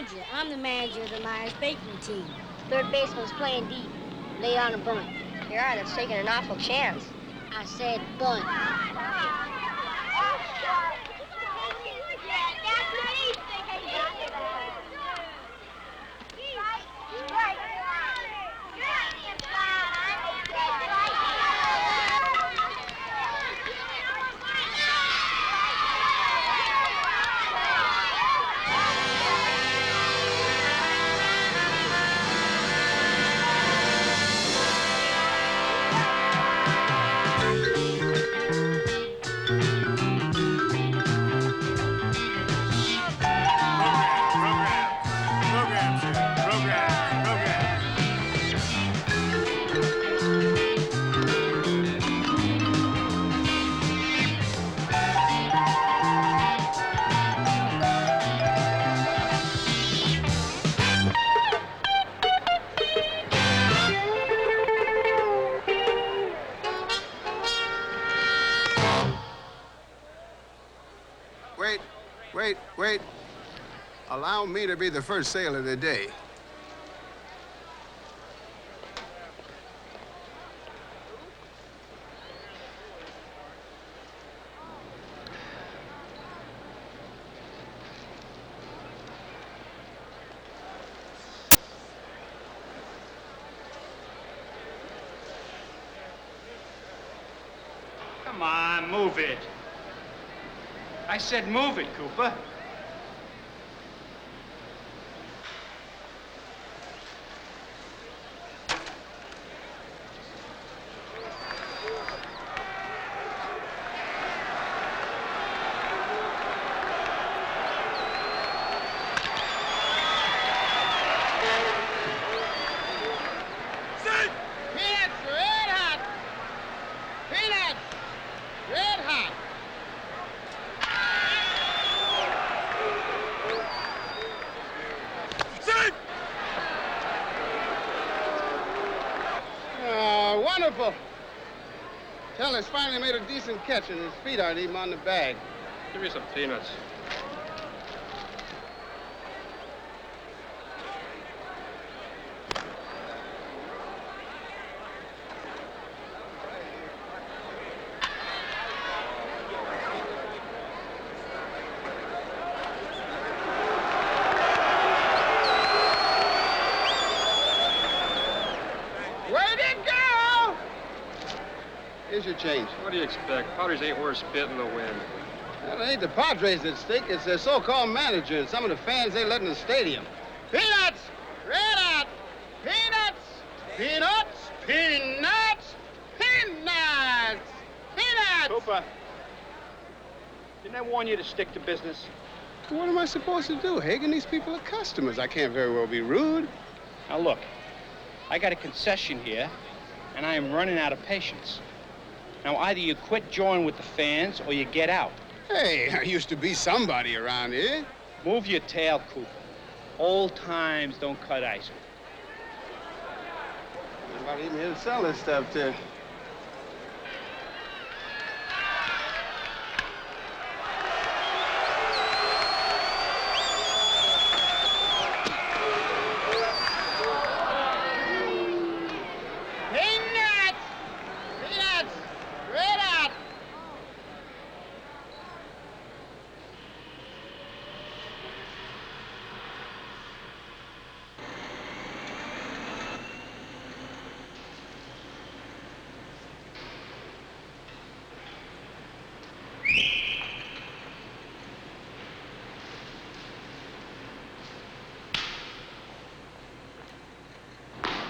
manager. I'm the manager of the Myers Bakery team. Third baseman's playing deep. Lay on a bunt. Your eye, that's taking an awful chance. I said bunt. Wait. Allow me to be the first sale of the day. Come on, move it. I said move it, Cooper. Wonderful. Teller's finally made a decent catch, and his feet aren't even on the bag. Give me some peanuts. Here's your change. What do you expect? Padres ain't worth spit in the wind. Well, it ain't the Padres at stake. It's their so-called manager and some of the fans they let in the stadium. Peanuts! Red hot! Peanuts! Peanuts! Peanuts! Peanuts! Peanuts! Cooper, didn't I warn you to stick to business? What am I supposed to do, Hagen? These people are customers. I can't very well be rude. Now, look, I got a concession here, and I am running out of patience. Now, either you quit joining with the fans or you get out. Hey, I used to be somebody around here. Move your tail, Cooper. Old times don't cut ice. Nobody even here to sell this stuff to.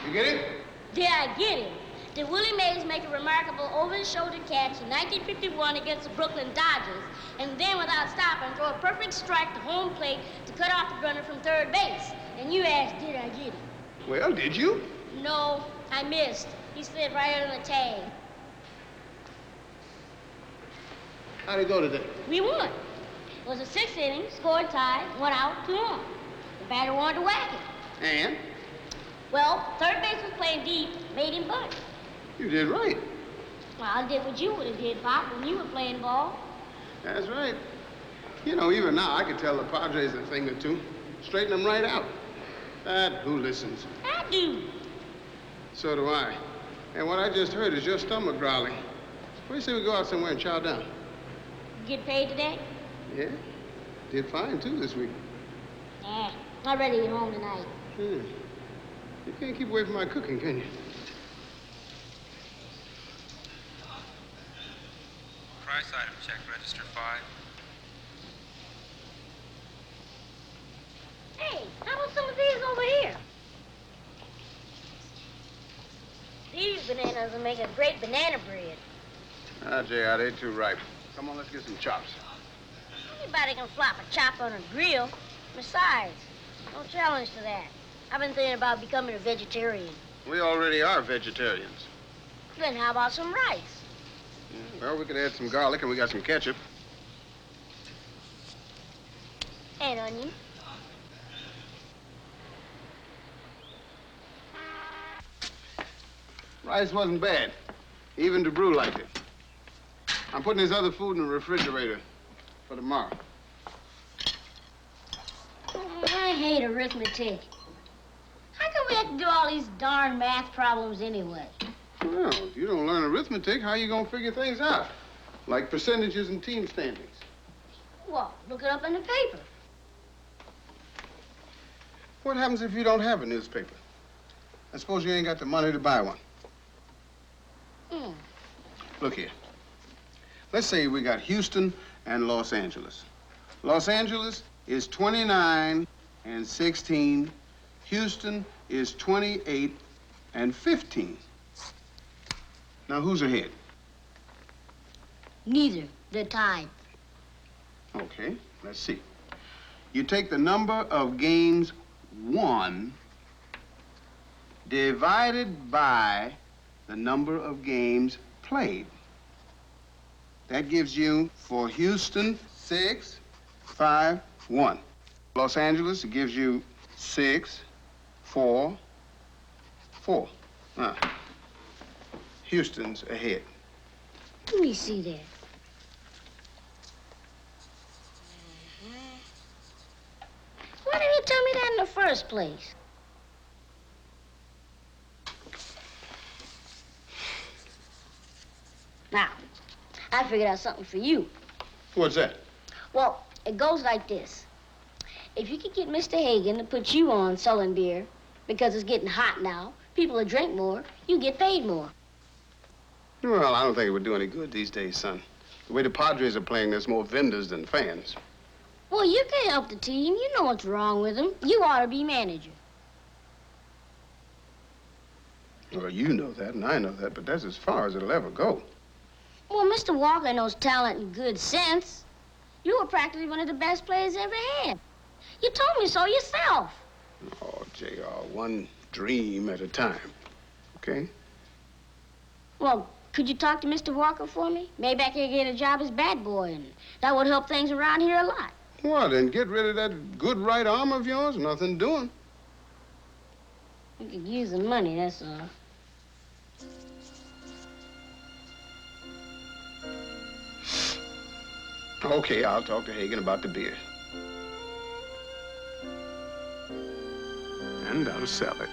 You get it? Did I get it? Did Willie Mays make a remarkable over-the-shoulder catch in 1951 against the Brooklyn Dodgers, and then without stopping throw a perfect strike to home plate to cut off the runner from third base? And you asked, did I get it? Well, did you? No, I missed. He slid right under the tag. How'd it go today? We won. It was a 6th inning, scored tie, 1 out, 2 on. The batter wanted to whack it. And? Well, third base was playing deep, made him bunt. You did right. Well, I did what you would have did, Pop, when you were playing ball. That's right. You know, even now, I could tell the Padres a thing or two. Straighten them right out. Who listens? I do. So do I. And what I just heard is your stomach growling. What do you say we go out somewhere and chow down? You get paid today? Yeah. Did fine, too, this week. Yeah. I'm ready to get home tonight. You can't keep away from my cooking, can you? Price item, check register 5. Hey, how about some of these over here? These bananas will make a great banana bread. J.R., they too ripe. Come on, let's get some chops. Anybody can flop a chop on a grill. Besides, no challenge to that. I've been thinking about becoming a vegetarian. We already are vegetarians. Then how about some rice? Well, we could add some garlic, and we got some ketchup. And onion. Rice wasn't bad. Even DeBrew liked it. I'm putting his other food in the refrigerator for tomorrow. Oh, I hate arithmetic. How come we have to do all these darn math problems anyway? Well, if you don't learn arithmetic, how you gonna figure things out? Like percentages and team standings. Well, look it up in the paper. What happens if you don't have a newspaper? I suppose you ain't got the money to buy one. Look here. Let's say we got Houston and Los Angeles. Los Angeles is 29 and 16. Houston is 28 and 15. Now, who's ahead? Neither. They're tied. Okay, let's see. You take the number of games won divided by the number of games played. That gives you, for Houston, 6, 5, 1. Los Angeles, it gives you 6, 4, 4. Houston's ahead. Let me see that. Why didn't you tell me that in the first place? Now, I figured out something for you. What's that? Well, it goes like this. If you could get Mr. Hagen to put you on selling beer, because it's getting hot now, people will drink more, you get paid more. Well, I don't think it would do any good these days, son. The way the Padres are playing, there's more vendors than fans. Well, you can help the team. You know what's wrong with them. You ought to be manager. Well, you know that, and I know that, but that's as far as it'll ever go. Well, Mr. Walker knows talent and good sense. You were practically one of the best players ever had. You told me so yourself. Oh, J.R., one dream at a time, okay? Well, could you talk to Mr. Walker for me? Maybe I could get a job as bat boy, and that would help things around here a lot. Well, then get rid of that good right arm of yours. Nothing doing. We could use the money, that's all. Okay, I'll talk to Hagen about the beer. And I'll sell it.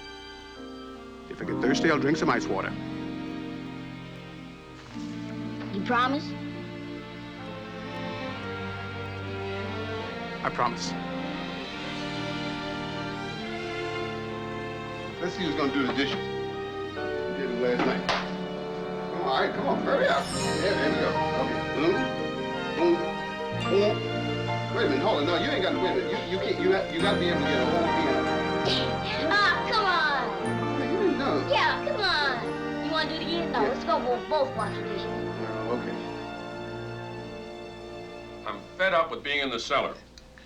If I get thirsty, I'll drink some ice water. You promise? I promise. Let's see who's gonna do the dishes. We did it last night. All right, come on, hurry up. Yeah, there we go. Okay. Boom, boom. Wait a minute, hold on. No, you ain't got to. Wait a minute. You can't. You got to be able to get a whole piano. Ah, come on. You didn't know. Yeah, come on. You want to do it again? No, let's go. We'll both wash the dishes. Okay. I'm fed up with being in the cellar.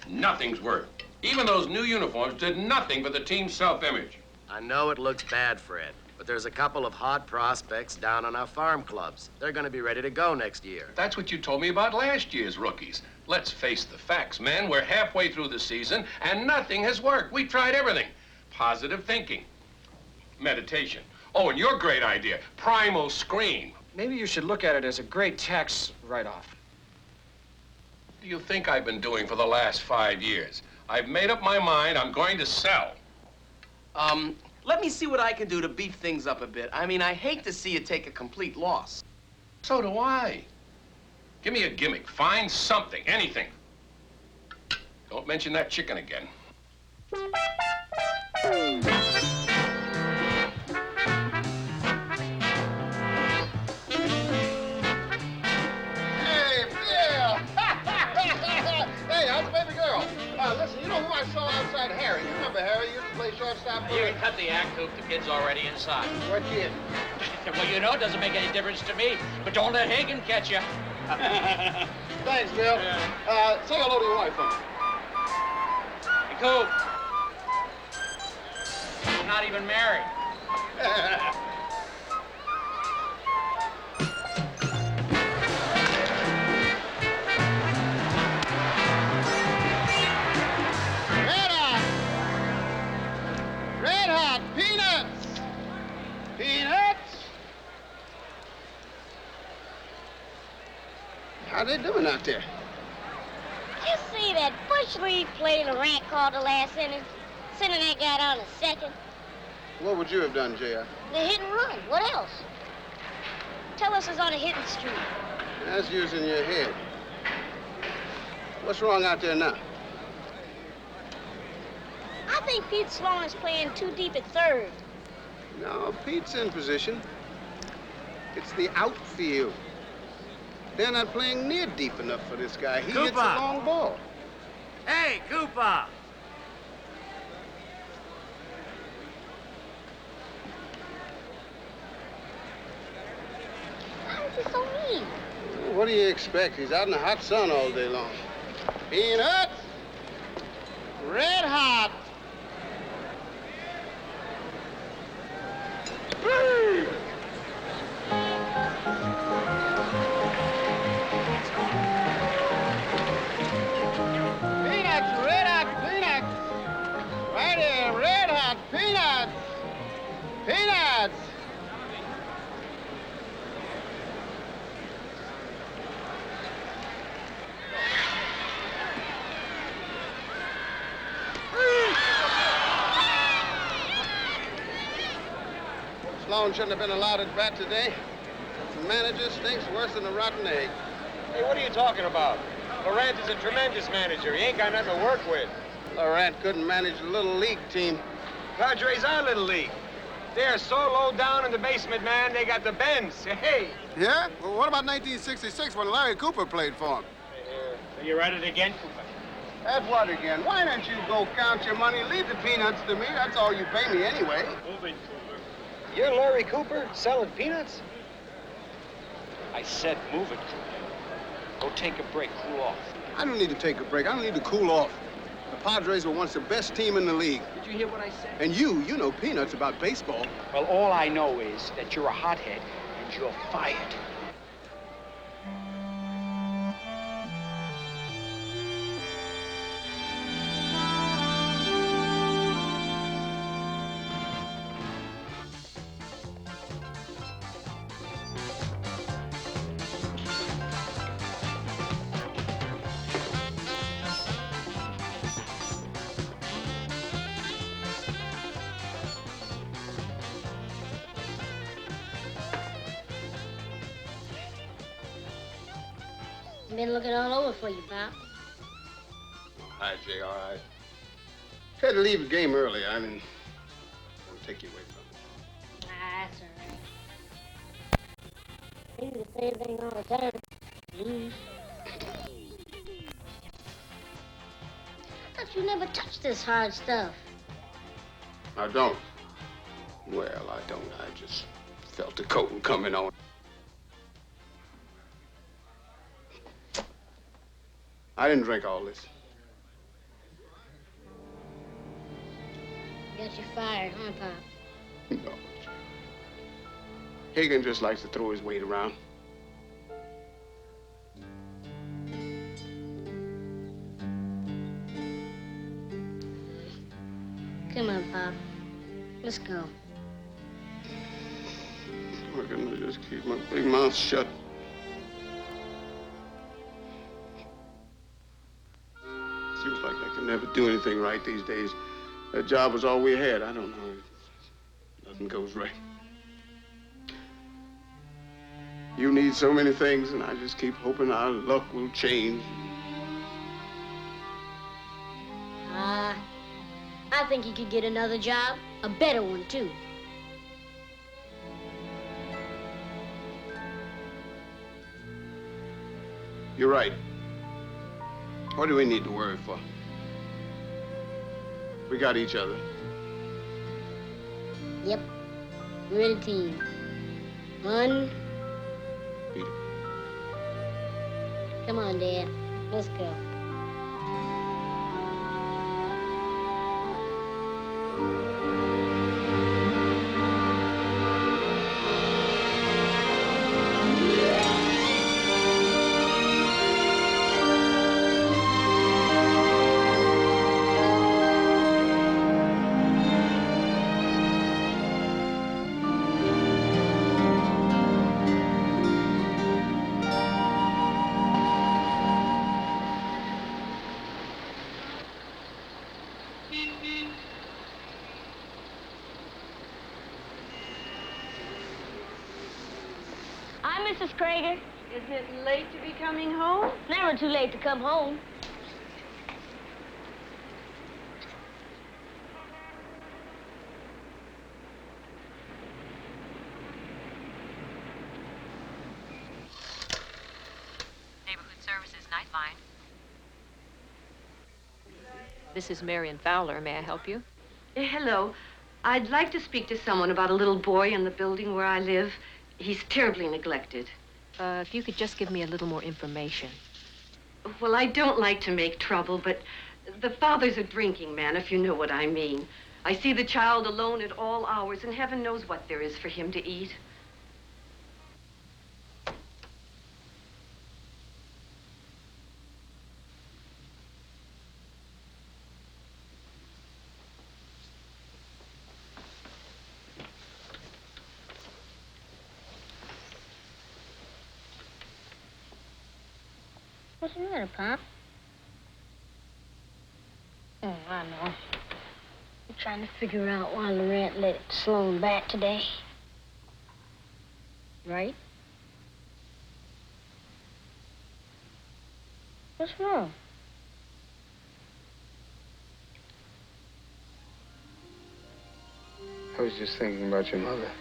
Nothing's worked. Even those new uniforms did nothing for the team's self-image. I know it looks bad, Fred, but there's a couple of hot prospects down on our farm clubs. They're going to be ready to go next year. That's what you told me about last year's rookies. Let's face the facts, man. We're halfway through the season, and nothing has worked. We tried everything. Positive thinking, meditation. Oh, and your great idea, primal scream. Maybe you should look at it as a great tax write-off. What do you think I've been doing for the last 5 years? I've made up my mind. I'm going to sell. Let me see what I can do to beef things up a bit. I mean, I hate to see you take a complete loss. So do I. Give me a gimmick. Find something, anything. Don't mention that chicken again. Hey, Bill! Hey, how's the baby girl? Listen, you know who I saw outside Harry? You remember Harry? He used to play shortstop for You can cut the act, Coop. The kid's already inside. What kid? Well, you know, it doesn't make any difference to me. But don't let Hagen catch you. Thanks, Bill. Say hello to your wife for me. Hey, Coop. I'm not even married. Red hot peanuts! Peanuts! How they doing out there? You see that Bush League play Laurent called the last inning? Sending that guy down to second. What would you have done, J.R.? The hit and run. What else? Tell us it's on a hitting streak. That's using your head. What's wrong out there now? I think Pete Sloan is playing too deep at third. No, Pete's in position. It's the outfield. They're not playing near deep enough for this guy. He hits a long ball. Hey, Cooper! Why is he so mean? What do you expect? He's out in the hot sun all day long. Peanuts! Red hot! Peanuts, red hot peanuts! Right here, red hot peanuts! Peanuts! Sloan shouldn't have been allowed at bat today. The manager stinks worse than a rotten egg. Hey, what are you talking about? Laurent is a tremendous manager. He ain't got nothing to work with. Laurent couldn't manage the little league team. Padres are little league. They're so low down in the basement, man, they got the bends. Hey! Yeah? Well, what about 1966 when Larry Cooper played for him? So you're at it again, Cooper? At what again? Why don't you go count your money? Leave the peanuts to me. That's all you pay me anyway. Move it, Cooper. You're Larry Cooper selling peanuts? I said move it, Cooper. Go take a break, cool off. I don't need to take a break. I don't need to cool off. The Padres were once the best team in the league. Did you hear what I said? And you know peanuts about baseball. Well, all I know is that you're a hothead and you're fired. Been looking all over for you, Pop. Hi, J.R. I had to leave the game early. I didn't want to take you away from it. That's all right. You do the same thing all the time. Lose. I thought you never touched this hard stuff. I don't. Well, I don't. I just felt the coating coming on. I didn't drink all this. Got you fired, huh, Pop? No. Hagen just likes to throw his weight around. Come on, Pop. Let's go. I'm gonna just keep my big mouth shut. Seems like I can never do anything right these days. That job was all we had. I don't know. Nothing goes right. You need so many things, and I just keep hoping our luck will change. I think you could get another job, a better one, too. You're right. What do we need to worry for? We got each other. Yep, we're a team. Unbeatable. Come on, Dad. Let's go. Hi, Mrs. Krager. Isn't it late to be coming home? Never too late to come home. Neighborhood Services Nightline. This is Marion Fowler. May I help you? Hello. I'd like to speak to someone about a little boy in the building where I live. He's terribly neglected. If you could just give me a little more information. Well, I don't like to make trouble, but the father's a drinking man, if you know what I mean. I see the child alone at all hours, and heaven knows what there is for him to eat. What's the matter, Pop? Oh, I know. I'm trying to figure out why Laurent let Sloan back today. Right? What's wrong? I was just thinking about your mother.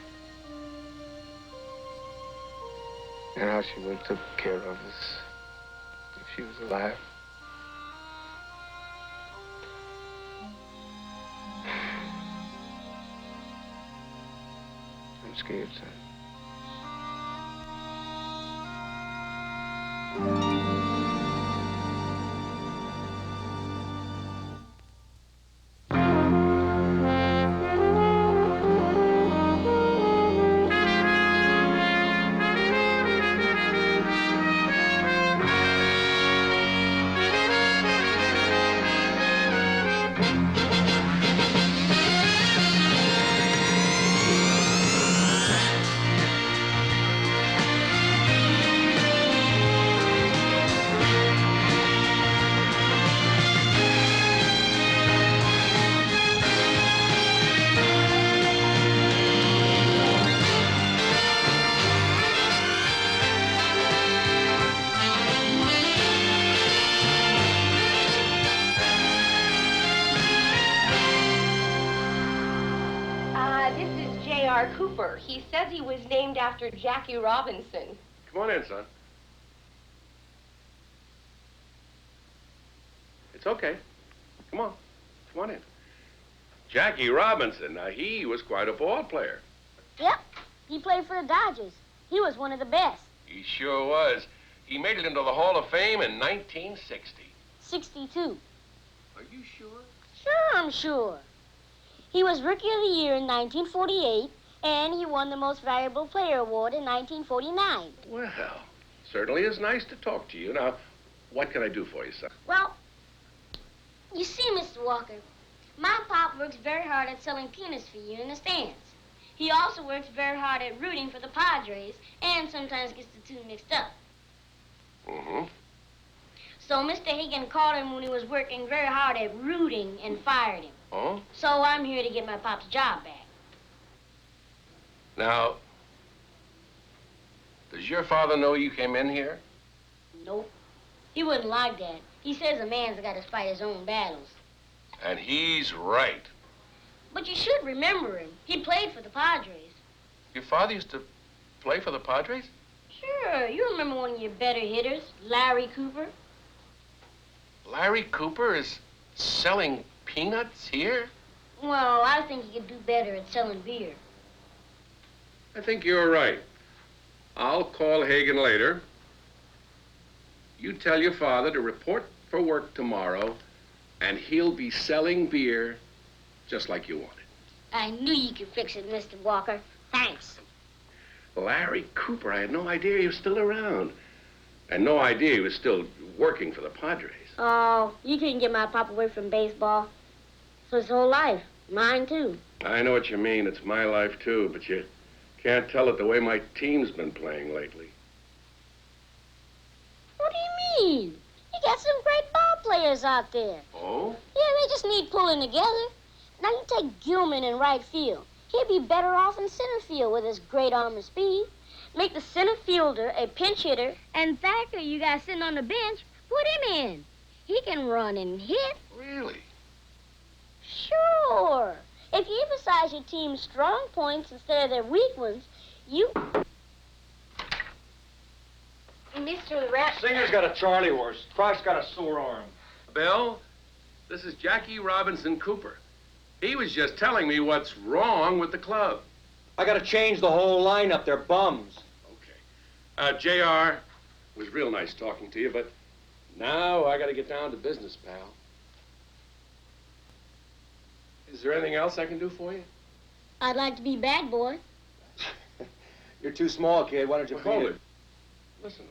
And how she would have took care of us if she was alive. I'm scared, son. Cooper. He says he was named after Jackie Robinson. Come on in, son. It's okay. Come on. Come on in. Jackie Robinson. Now, he was quite a ball player. Yep. He played for the Dodgers. He was one of the best. He sure was. He made it into the Hall of Fame in 1960. 62. Are you sure? Sure, I'm sure. He was Rookie of the Year in 1948, and he won the Most Valuable Player Award in 1949. Well, certainly is nice to talk to you. Now, what can I do for you, son? Well, you see, Mr. Walker, my pop works very hard at selling peanuts for you in the stands. He also works very hard at rooting for the Padres and sometimes gets the two mixed up. Mm-hmm. So Mr. Higgin called him when he was working very hard at rooting and fired him. Oh? So I'm here to get my pop's job back. Now, does your father know you came in here? Nope. He wouldn't like that. He says a man's got to fight his own battles. And he's right. But you should remember him. He played for the Padres. Your father used to play for the Padres? Sure. You remember one of your better hitters, Larry Cooper? Larry Cooper is selling peanuts here? Well, I think he could do better at selling beer. I think you're right. I'll call Hagen later. You tell your father to report for work tomorrow, and he'll be selling beer just like you wanted. I knew you could fix it, Mr. Walker. Thanks. Larry Cooper, I had no idea he was still around. And no idea he was still working for the Padres. Oh, you couldn't get my pop away from baseball. So his whole life. Mine, too. I know what you mean. It's my life, too, but you can't tell it the way my team's been playing lately. What do you mean? You got some great ball players out there. Oh? Yeah, they just need pulling together. Now you take Guillaume in right field. He'd be better off in center field with his great arm and speed. Make the center fielder a pinch hitter, and Thacker, you got sitting on the bench, put him in. He can run and hit. Really? Sure. If you emphasize your team's strong points instead of their weak ones, you... Mr. Rat... Singer's got a Charlie horse. Croc's got a sore arm. Bill, this is Jackie Robinson Cooper. He was just telling me what's wrong with the club. I gotta change the whole lineup. They're bums. Okay. JR, it was real nice talking to you, but now I gotta get down to business, pal. Is there anything else I can do for you? I'd like to be bad boy. You're too small, kid. Why don't you Hold beat it. Listen.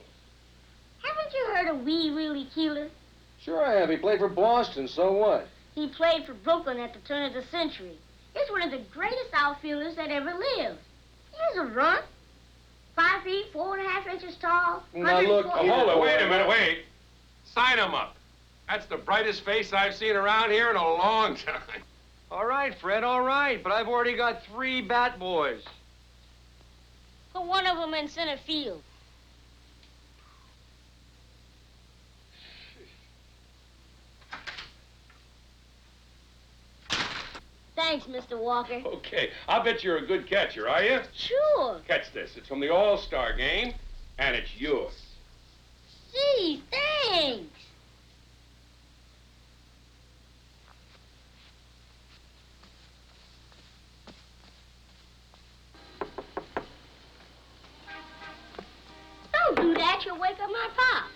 Haven't you heard of Wee Willie Keeler? Sure I have. He played for Boston, so what? He played for Brooklyn at the turn of the century. He's one of the greatest outfielders that ever lived. Here's a run. 5 feet, 4.5 inches tall. Now look, Hold it. Wait a minute. Wait. Sign him up. That's the brightest face I've seen around here in a long time. All right, Fred, all right. But I've already got 3 bat boys. Put one of them in center field. Thanks, Mr. Walker. Okay. I'll bet you're a good catcher, are you? Sure. Catch this. It's from the All-Star game, and it's yours. Gee, thanks. Don't do that. You'll wake up my pop.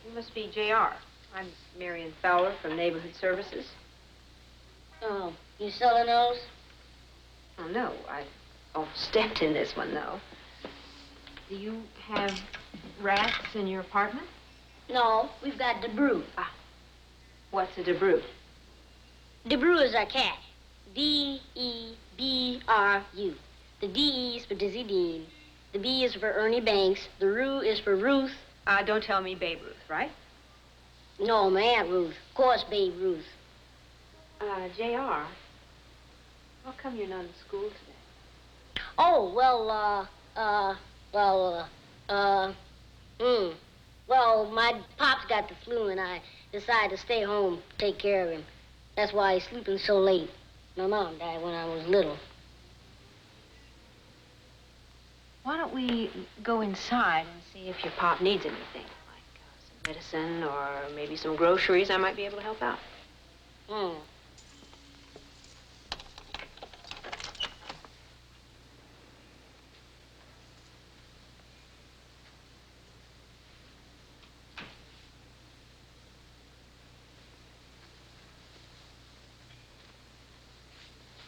You must be JR. I'm Marion Fowler from Neighborhood Services. Oh, you selling those? Oh, no. I overstepped in this one, though. Do you have rats in your apartment? No, we've got DeBrew. Ah. What's a DeBrew? DeBrew is our cat. D-E-B-R-U. The D is for Dizzy Dean. The B is for Ernie Banks. The Rue is for Ruth. Don't tell me Babe Ruth, right? No, my Aunt Ruth. Of course, Babe Ruth. JR, how come you're not in school today? Oh, well, my pop's got the flu, and I decided to stay home, take care of him. That's why he's sleeping so late. My mom died when I was little. Why don't we go inside and see if your pop needs anything, like some medicine or maybe some groceries? I might be able to help out.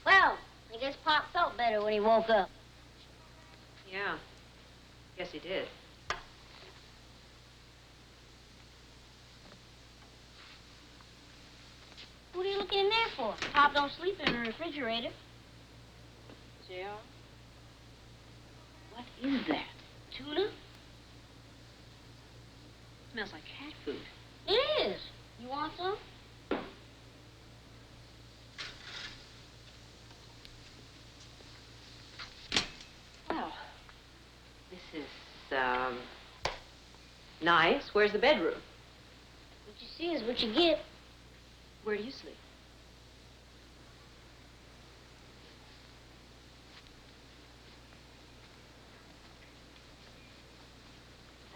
Well, I guess Pop felt better when he woke up. Yeah, guess he did. What are you looking in there for? Pop don't sleep in the refrigerator. JR? What is that? Tuna? Smells like cat food. Yeah, is. You want some? Well, this is, nice. Where's the bedroom? What you see is what you get. Where do you sleep?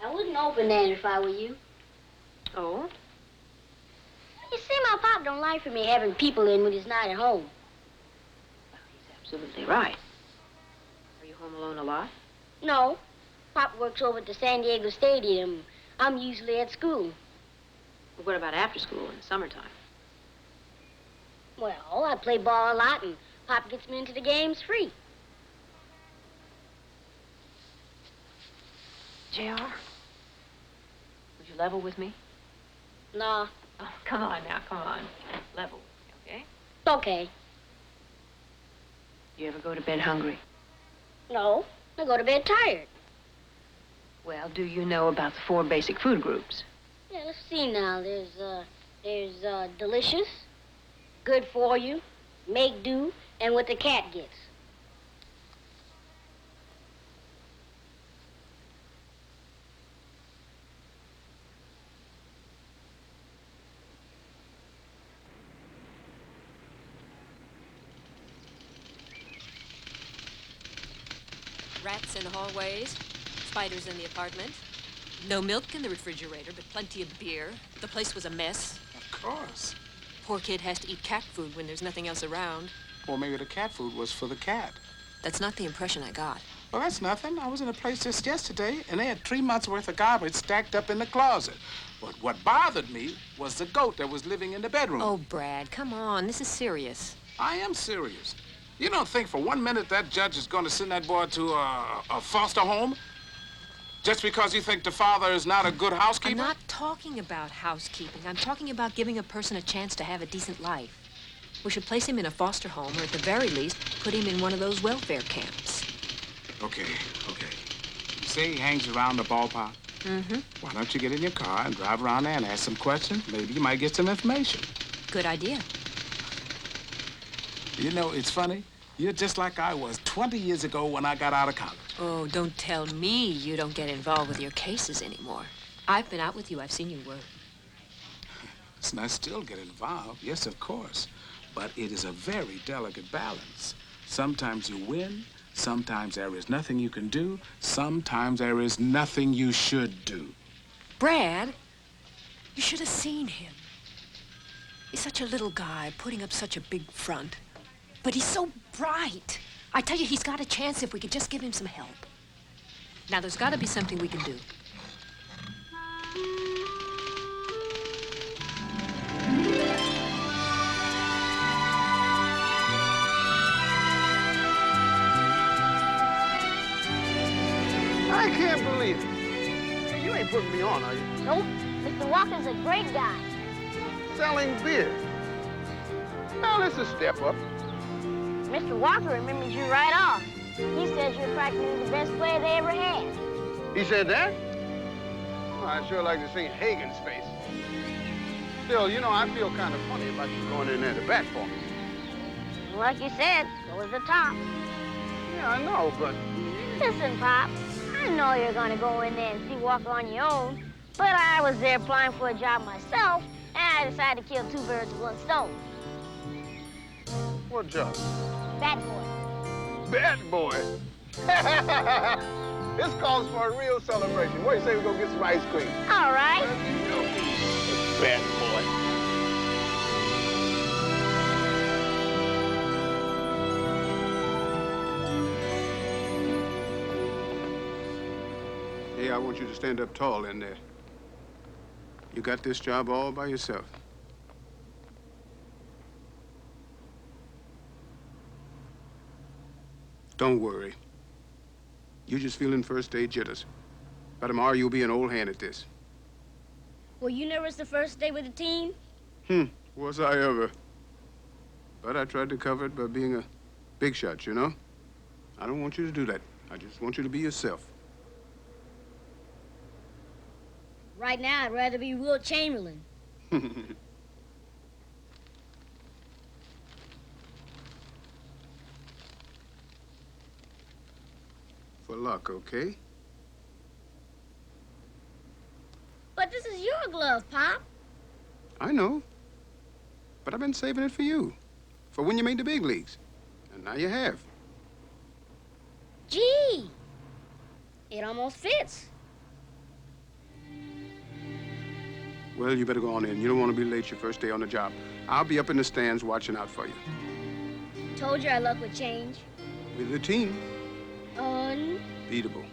I wouldn't open that if I were you. Oh? You see, my pop don't like for me having people in when he's not at home. Well, he's absolutely right. Are you home alone a lot? No. Pop works over at the San Diego Stadium. I'm usually at school. Well, what about after school in the summertime? Well, I play ball a lot, and Pop gets me into the games free. JR? Would you level with me? No. Oh, come on now, come on. Level with me, okay? Okay. You ever go to bed hungry? No. I go to bed tired. Well, do you know about the 4 basic food groups? Yeah, let's see now. There's delicious, good for you, make do, and what the cat gets. Rats in the hallways, spiders in the apartment. No milk in the refrigerator, but plenty of beer. The place was a mess. Of course. Poor kid has to eat cat food when there's nothing else around. Or maybe the cat food was for the cat. That's not the impression I got. Well, that's nothing. I was in a place just yesterday, and they had 3 months' worth of garbage stacked up in the closet. But what bothered me was the goat that was living in the bedroom. Oh, Brad, come on. This is serious. I am serious. You don't think for 1 minute that judge is going to send that boy to a foster home? Just because you think the father is not a good housekeeper? I'm not talking about housekeeping. I'm talking about giving a person a chance to have a decent life. We should place him in a foster home, or at the very least, put him in one of those welfare camps. Okay. You say he hangs around the ballpark? Mm-hmm. Why don't you get in your car and drive around there and ask some questions? Maybe you might get some information. Good idea. You know, it's funny. You're just like I was 20 years ago when I got out of college. Oh, don't tell me you don't get involved with your cases anymore. I've been out with you. I've seen you work. Listen, I still get involved. Yes, of course. But it is a very delicate balance. Sometimes you win. Sometimes there is nothing you can do. Sometimes there is nothing you should do. Brad, you should have seen him. He's such a little guy, putting up such a big front. But he's so bright. I tell you, he's got a chance if we could just give him some help. Now, there's got to be something we can do. I can't believe it. Hey, you ain't putting me on, are you? Nope. Mr. Walker's a great guy. Selling beer. Now, let's a step up. Mr. Walker remembers you right off. He says you're practically the best player they ever had. He said that? Well, I'd sure like to see Hagen's face. Still, you know, I feel kind of funny about you going in there to bat for me. Like you said, so is the top. Yeah, I know, but... Listen, Pop, I know you're gonna go in there and see Walker on your own, but I was there applying for a job myself, and I decided to kill 2 birds with 1 stone. What job? Bat boy. Bat boy? This calls for a real celebration. What do you say we go get some ice cream? All right. Bat boy. Hey, I want you to stand up tall in there. You got this job all by yourself. Don't worry. You're just feeling first-day jitters. By tomorrow, you'll be an old hand at this. Were you nervous the first day with the team? Was I ever? But I tried to cover it by being a big shot, you know? I don't want you to do that. I just want you to be yourself. Right now, I'd rather be Wilt Chamberlain. For luck, okay? But this is your glove, Pop. I know. But I've been saving it for you. For when you made the big leagues. And now you have. Gee, it almost fits. Well, you better go on in. You don't want to be late your first day on the job. I'll be up in the stands watching out for you. Told you our luck would change. With the team. Unbeatable.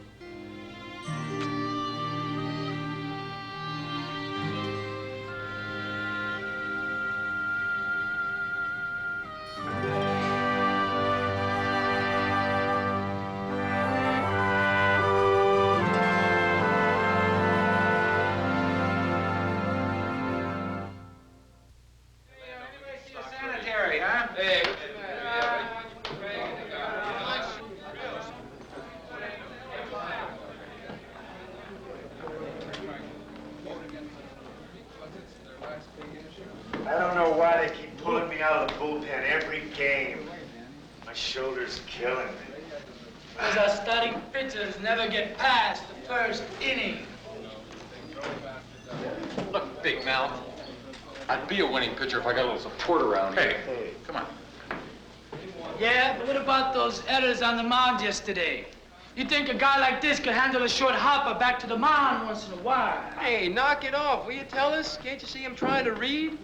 Sanitary, huh? Hey. I don't know why they keep pulling me out of the bullpen every game. My shoulder's killing me. Because our starting pitchers never get past the first inning. Look, Big Mouth, I'd be a winning pitcher if I got a little support around here. Hey, come on. Yeah, but what about those errors on the mound yesterday? You think a guy like this could handle a short hopper back to the mound once in a while? Hey, knock it off, will you tell us? Can't you see him trying to read?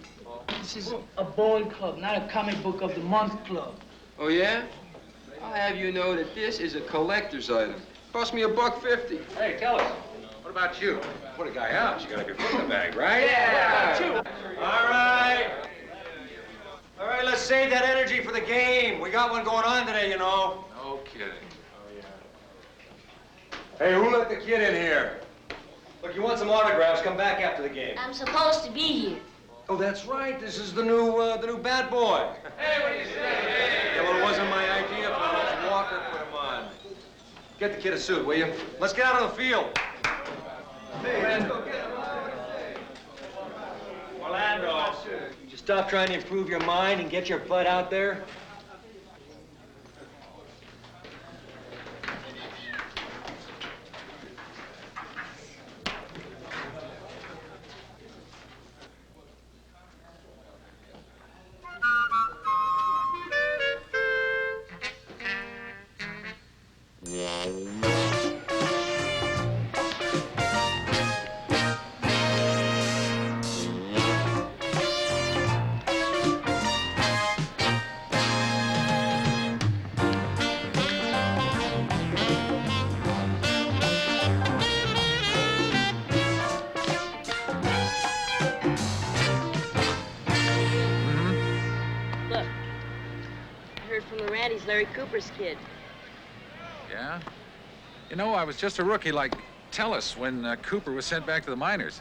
This is a ball club, not a comic book of the month club. Oh, yeah? I'll have you know that this is a collector's item. Cost me $1.50. Hey, tell us, what about you? Put a guy out, you gotta be put in the bag, right? Yeah, what about you? All right. All right, let's save that energy for the game. We got one going on today, you know. No kidding. Hey, who let the kid in here? Look, you want some autographs, come back after the game. I'm supposed to be here. Oh, that's right. This is the new bad boy. Hey, what do you say? Yeah, well, it wasn't my idea, fellas. Walker put him on. Get the kid a suit, will you? Let's get out on the field. Hey, let's go get him. Orlando, would you stop trying to improve your mind and get your butt out there? Randy's Larry Cooper's kid. Yeah? You know, I was just a rookie like Tellis when Cooper was sent back to the minors.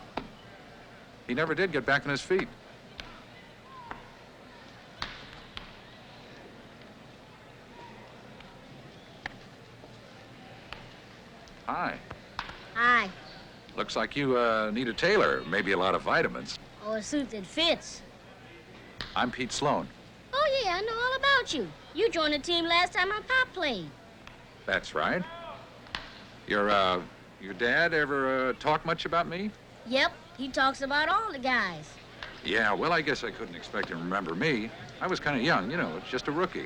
He never did get back on his feet. Hi. Hi. Looks like you need a tailor, maybe a lot of vitamins. Or a suit that fits. I'm Pete Sloan. Oh, yeah, I know all about you. You joined the team last time our Pop played. That's right. Your dad ever talk much about me? Yep, he talks about all the guys. Yeah, well, I guess I couldn't expect him to remember me. I was kind of young, you know, just a rookie.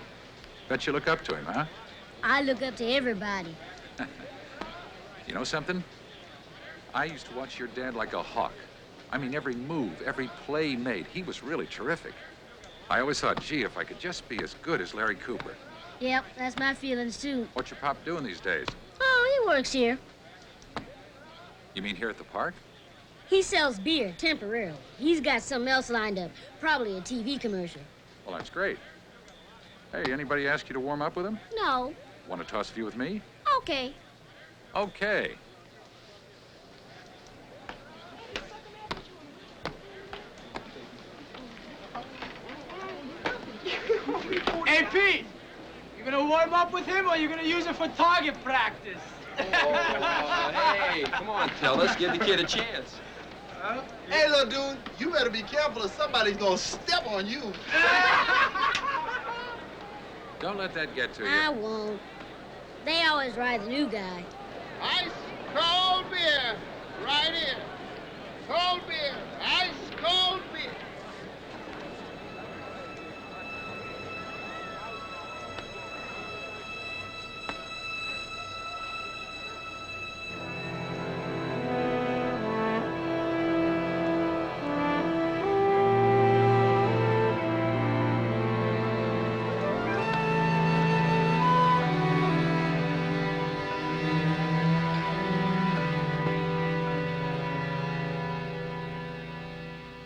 Bet you look up to him, huh? I look up to everybody. You know something? I used to watch your dad like a hawk. I mean, every move, every play he made, he was really terrific. I always thought, gee, if I could just be as good as Larry Cooper. Yep, that's my feelings, too. What's your pop doing these days? Oh, he works here. You mean here at the park? He sells beer temporarily. He's got something else lined up, probably a TV commercial. Well, that's great. Hey, anybody ask you to warm up with him? No. Want to toss a few with me? Okay. Okay. Hey, Pete, you gonna warm up with him or you gonna use it for target practice? Hey, come on, Tellis, give the kid a chance. Huh? Hey, little dude, you better be careful or somebody's gonna step on you. Don't let that get to you. I won't. They always ride the new guy. Ice cold beer, right here. Cold beer, ice cold beer.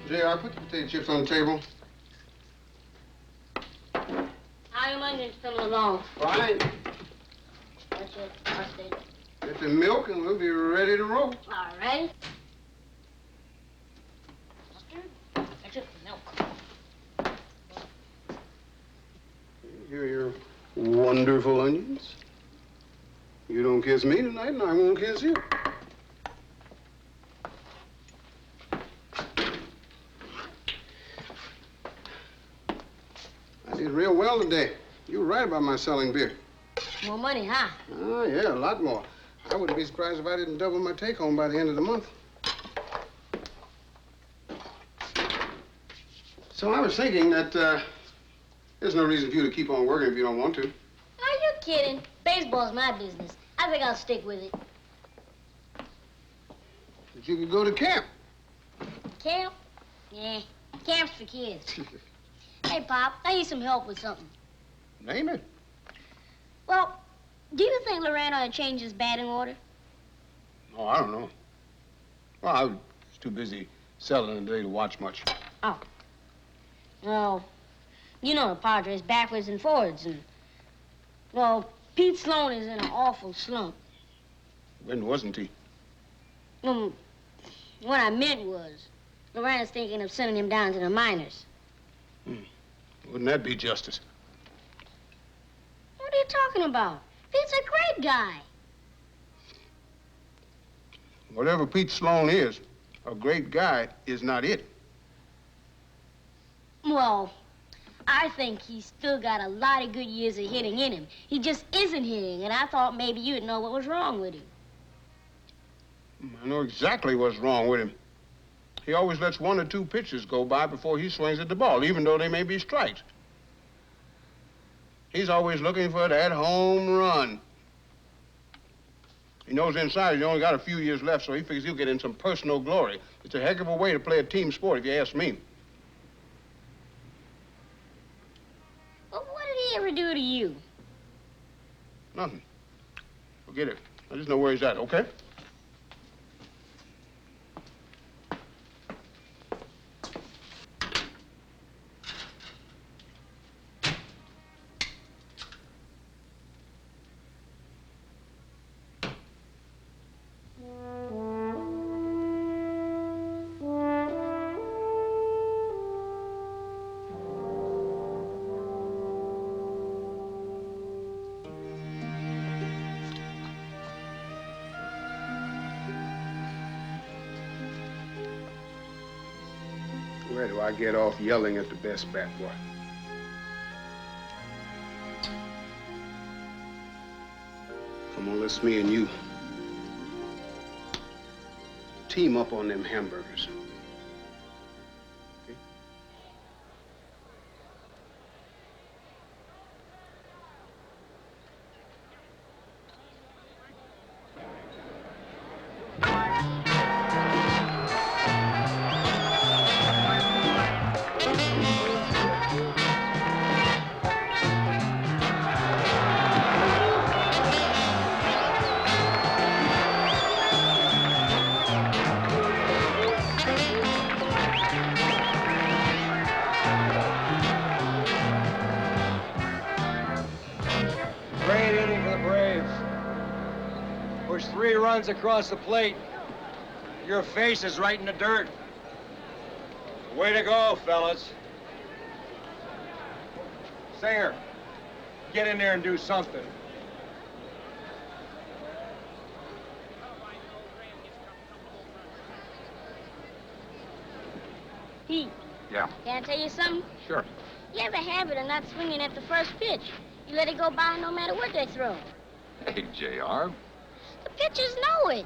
JR, put the potato chips on the table. How your onions coming along? Fine. That's it. Mustard. Get the milk and we'll be ready to roll. All right. Mustard. That's it. Milk. Here are your wonderful onions. You don't kiss me tonight, and I won't kiss you. I did real well today. You were right about my selling beer. More money, huh? Oh, yeah, a lot more. I wouldn't be surprised if I didn't double my take-home by the end of the month. So I was thinking that there's no reason for you to keep on working if you don't want to. Are you kidding? Baseball's my business. I think I'll stick with it. But you could go to camp. Camp? Yeah, camp's for kids. Hey, Pop, I need some help with something. Name it. Well, do you think Loran ought to change his batting order? Oh, I don't know. Well, I was too busy selling today to watch much. Oh. Well, you know the Padres backwards and forwards, and, well, Pete Sloan is in an awful slump. When wasn't he? What I meant was, Loran's thinking of sending him down to the minors. Wouldn't that be justice? What are you talking about? Pete's a great guy. Whatever Pete Sloan is, a great guy is not it. Well, I think he's still got a lot of good years of hitting in him. He just isn't hitting, and I thought maybe you'd know what was wrong with him. I know exactly what's wrong with him. He always lets one or two pitches go by before he swings at the ball, even though they may be strikes. He's always looking for that home run. He knows inside he's only got a few years left, so he figures he'll get in some personal glory. It's a heck of a way to play a team sport, if you ask me. Well, what did he ever do to you? Nothing. Forget it. I just know where he's at, okay? Where do I get off yelling at the best bat boy? Come on, let's me and you team up on them hamburgers. Okay? Great inning for the Braves. Push 3 runs across the plate. Your face is right in the dirt. Way to go, fellas. Singer, get in there and do something. Yeah. Can I tell you something? Sure. You have a habit of not swinging at the first pitch. You let it go by no matter what they throw. Hey, JR. The pitchers know it.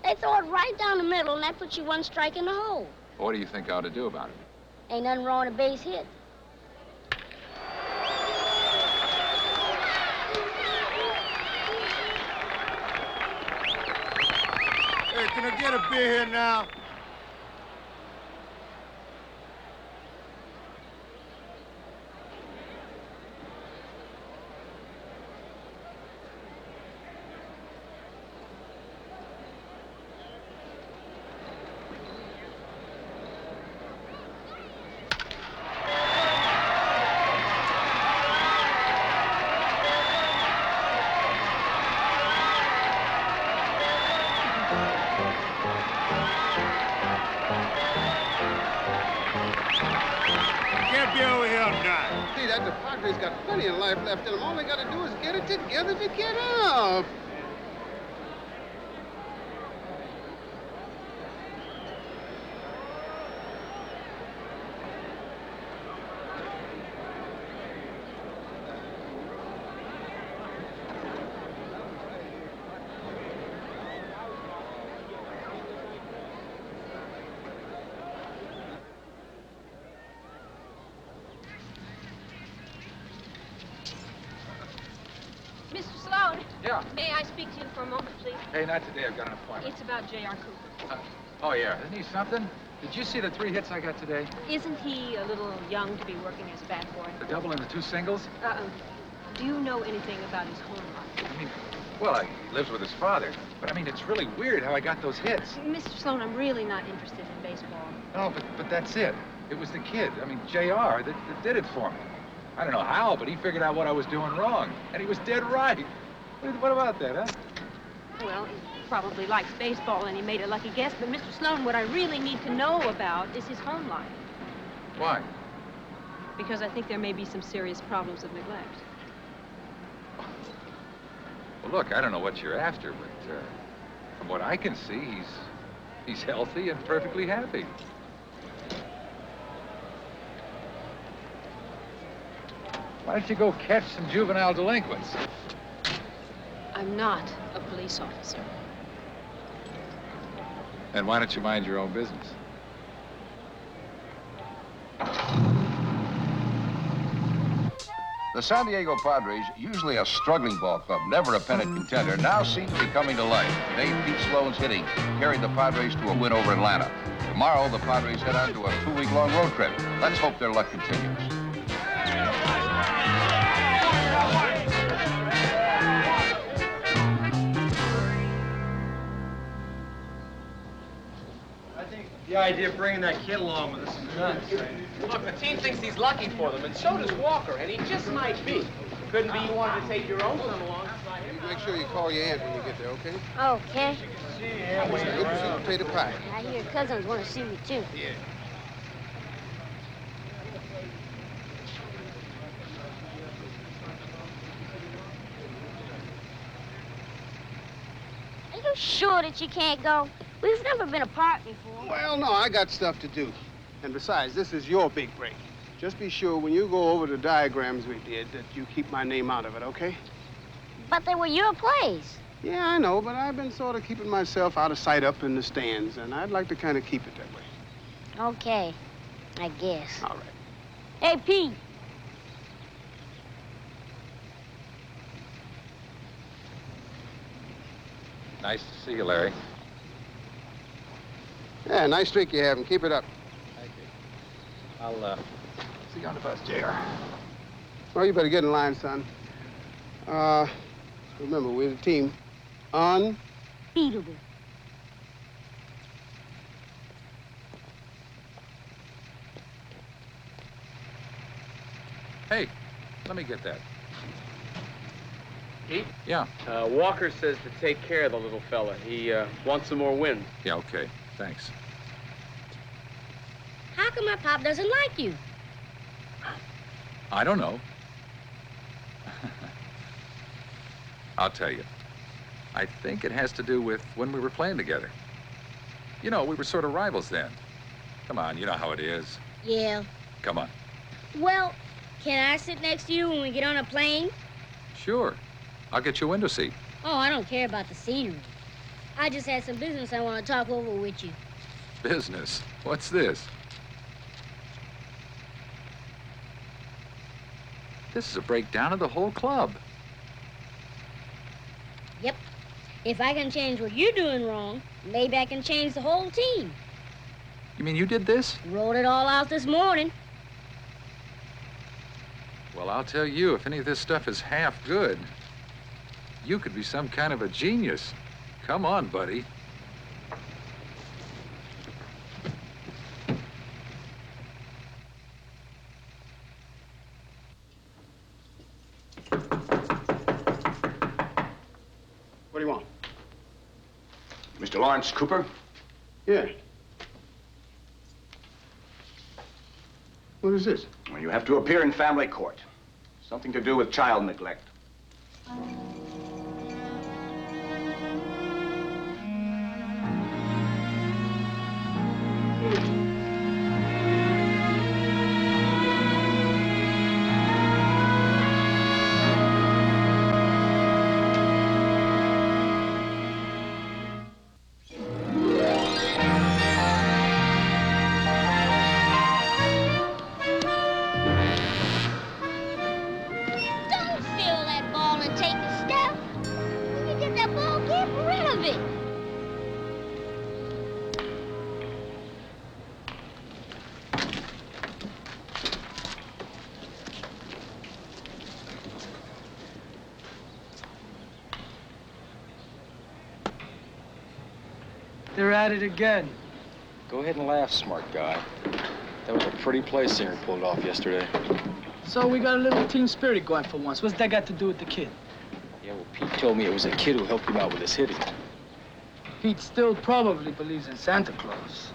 They throw it right down the middle, and that puts you one strike in the hole. What do you think I ought to do about it? Ain't nothing wrong with a base hit. Hey, can I get a beer here now? Can't be over here now. See, that the Padres got plenty of life left in them. All they got to do is get it together to get up. Mr. Sloan. Yeah. May I speak to you for a moment, please? Hey, not today. I've got an appointment. It's about J.R. Cooper. Oh, yeah. Isn't he something? Did you see the 3 hits I got today? Isn't he a little young to be working as a bat boy? The double and the 2 singles? Do you know anything about his home life? I mean, well, he lives with his father. But, I mean, it's really weird how I got those hits. Mr. Sloan, I'm really not interested in baseball. No, but that's it. It was the kid, I mean, JR, that did it for me. I don't know how, but he figured out what I was doing wrong. And he was dead right. What about that, huh? Well, he probably likes baseball and he made a lucky guess, but Mr. Sloan, what I really need to know about is his home life. Why? Because I think there may be some serious problems of neglect. Well, look, I don't know what you're after, but from what I can see, he's healthy and perfectly happy. Why don't you go catch some juvenile delinquents? I'm not a police officer. And why don't you mind your own business? The San Diego Padres, usually a struggling ball club, never a pennant contender, now seem to be coming to life. Today, Pete Sloan's hitting carried the Padres to a win over Atlanta. Tomorrow, the Padres head on to a 2-week-long road trip. Let's hope their luck continues. The idea of bringing that kid along with us is nuts. Look, the team thinks he's lucky for them, and so does Walker, and he just might be. Couldn't be you wanted to take your own son along. You make sure you call your aunt when you get there, okay? Okay. Good to see potato pie. I hear cousins want to see me, too. Yeah. Are you sure that you can't go? We've never been apart before. Well, no, I got stuff to do. And besides, this is your big break. Just be sure when you go over the diagrams we did that you keep my name out of it, okay? But they were your plays. Yeah, I know, but I've been sort of keeping myself out of sight up in the stands, and I'd like to kind of keep it that way. Okay, I guess. All right. Hey, Pete. Nice to see you, Larry. Yeah, nice streak you have, and keep it up. Thank you. I'll see you on the bus, JR. Well, you better get in line, son. Remember, we're the team. Unbeatable. Hey, let me get that. Pete? Yeah. Walker says to take care of the little fella. He wants some more wins. Yeah, okay. Thanks. How come my pop doesn't like you? I don't know. I'll tell you. I think it has to do with when we were playing together. You know, we were sort of rivals then. Come on, you know how it is. Yeah. Come on. Well, can I sit next to you when we get on a plane? Sure. I'll get you a window seat. Oh, I don't care about the scenery. I just had some business I want to talk over with you. Business? What's this? This is a breakdown of the whole club. Yep. If I can change what you're doing wrong, maybe I can change the whole team. You mean you did this? Wrote it all out this morning. Well, I'll tell you, if any of this stuff is half good, you could be some kind of a genius. Come on, buddy. What do you want? Mr. Lawrence Cooper? Yeah. What is this? Well, you have to appear in family court. Something to do with child neglect. Don't fill that ball and take a step. When you get that ball, get rid of it. They're at it again. Go ahead and laugh, smart guy. That was a pretty play Singer pulled off yesterday. So we got a little team spirit going for once. What's that got to do with the kid? Yeah, well, Pete told me it was a kid who helped him out with his hitting. Pete still probably believes in Santa Claus.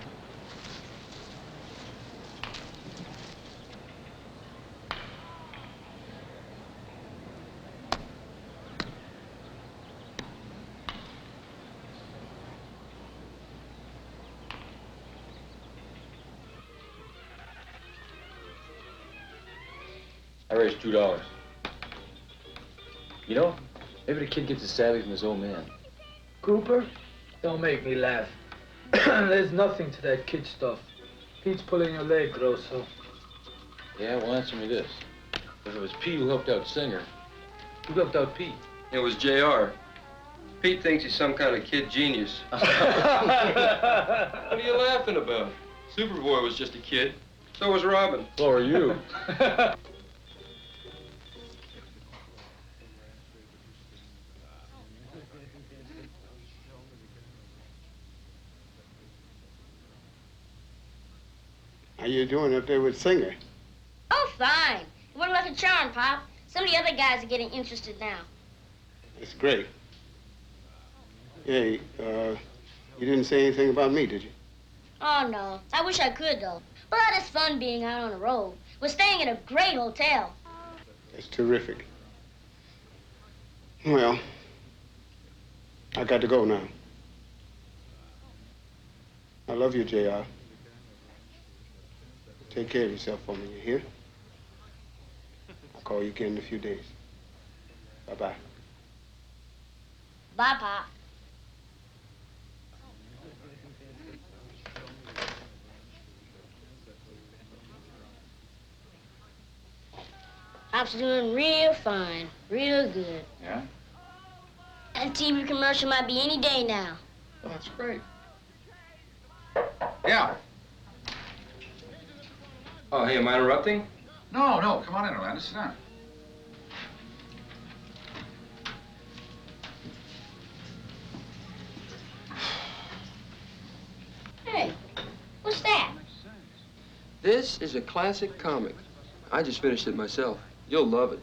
I raised $2. You know, maybe the kid gets a savvy from his old man. Cooper, don't make me laugh. There's nothing to that kid stuff. Pete's pulling your leg, Grosso. Yeah, well, answer me this. If it was Pete who helped out Singer, who helped out Pete? It was JR. Pete thinks he's some kind of kid genius. What are you laughing about? Superboy was just a kid. So was Robin. So are you. How you doing up there with Singer? Oh, fine. It went like a charm, Pop. Some of the other guys are getting interested now. That's great. Hey, you didn't say anything about me, did you? Oh, no. I wish I could, though. But it's fun being out on the road. We're staying at a great hotel. That's terrific. Well, I got to go now. I love you, JR. Take care of yourself for me, you hear? I'll call you again in a few days. Bye-bye. Bye, Pop. Pop's doing real fine, real good. Yeah? That TV commercial might be any day now. Well, that's great. Yeah. Oh, hey, am I interrupting? No, no, come on in, Orlando. Sit down. Hey, what's that? This is a classic comic. I just finished it myself. You'll love it.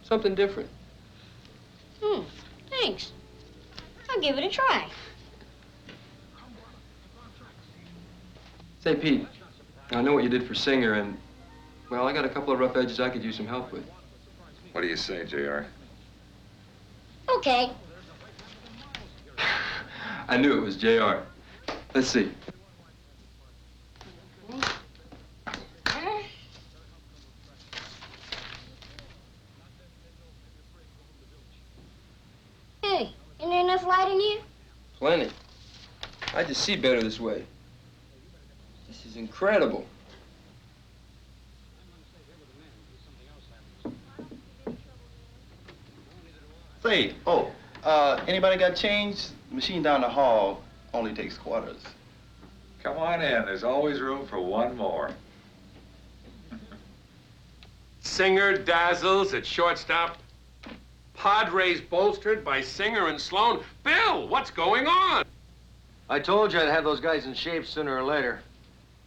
Something different. Thanks. I'll give it a try. Say, Pete, I know what you did for Singer, and, well, I got a couple of rough edges I could use some help with. What do you say, JR? Okay. I knew it was JR. Let's see. Plenty. I just see better this way. This is incredible. Say, anybody got change? The machine down the hall only takes quarters. Come on in. There's always room for one more. Singer dazzles at shortstop. Padres bolstered by Singer and Sloan. Bill, what's going on? I told you I'd have those guys in shape sooner or later.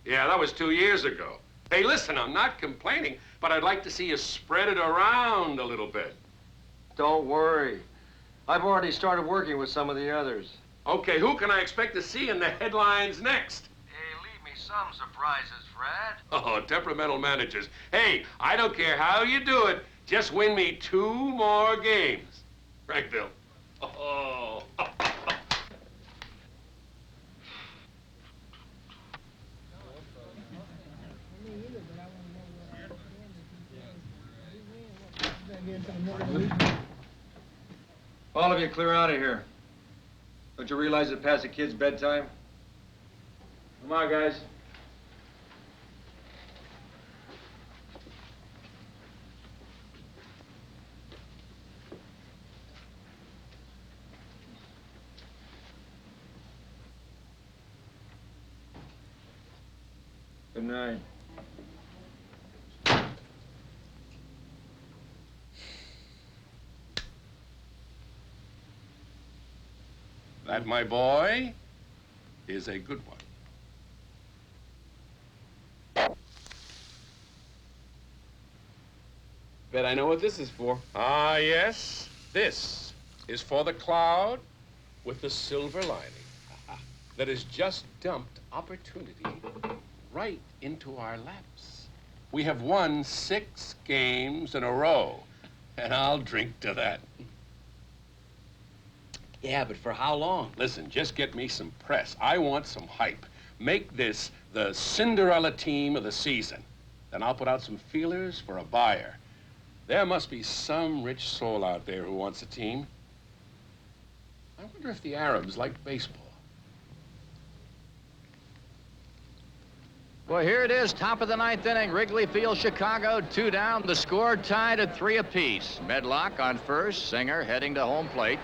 Yeah, that was 2 years ago. Hey, listen, I'm not complaining, but I'd like to see you spread it around a little bit. Don't worry. I've already started working with some of the others. Okay, who can I expect to see in the headlines next? Hey, leave me some surprises, Fred. Oh, temperamental managers. Hey, I don't care how you do it. Just win me 2 more games. Right, Bill? Oh. All of you clear out of here. Don't you realize it's past the kid's bedtime? Come on, guys. Good night. That, my boy, is a good one. Bet I know what this is for. Ah, yes. This is for the cloud with the silver lining that has just dumped opportunity right into our laps. We have won 6 games in a row, and I'll drink to that. Yeah, but for how long? Listen, just get me some press. I want some hype. Make this the Cinderella team of the season. Then I'll put out some feelers for a buyer. There must be some rich soul out there who wants a team. I wonder if the Arabs like baseball. Well, here it is, top of the 9th inning. Wrigley Field, Chicago, 2 down. The score tied at 3 apiece. Medlock on first, Singer heading to home plate.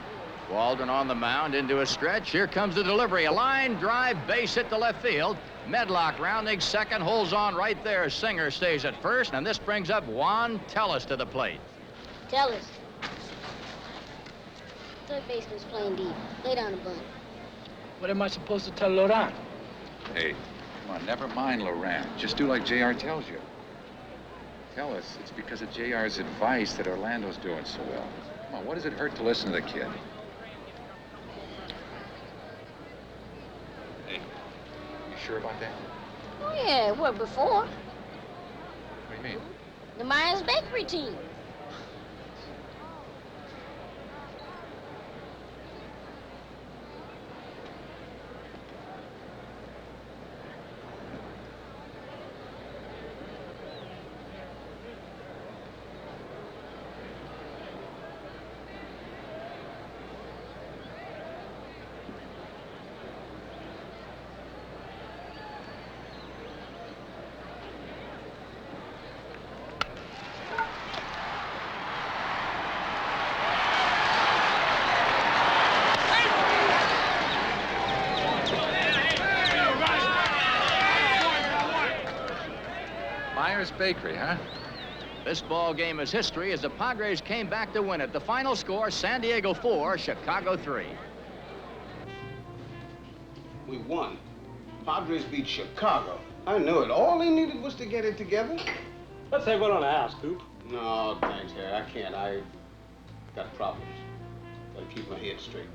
Waldron on the mound into a stretch. Here comes the delivery. A line drive, base hit to left field. Medlock rounding second, holds on right there. Singer stays at first, and this brings up Juan Tellis to the plate. Tellis. Third baseman's playing deep. Lay down the bunt. What am I supposed to tell Laurent? Hey, come on, never mind Laurent. Just do like JR tells you. Tell us it's because of JR's advice that Orlando's doing so well. Come on, what does it hurt to listen to the kid? Hey, you sure about that? Oh, yeah, it worked before. What do you mean? The Myers Bakery team. Myers Bakery, huh? This ball game is history as the Padres came back to win it. The final score, San Diego 4, Chicago 3. We won. Padres beat Chicago. I knew it. All they needed was to get it together. Let's say what on the house, Coop. No, thanks, Harry. I can't. I got problems. Gotta keep my head straight.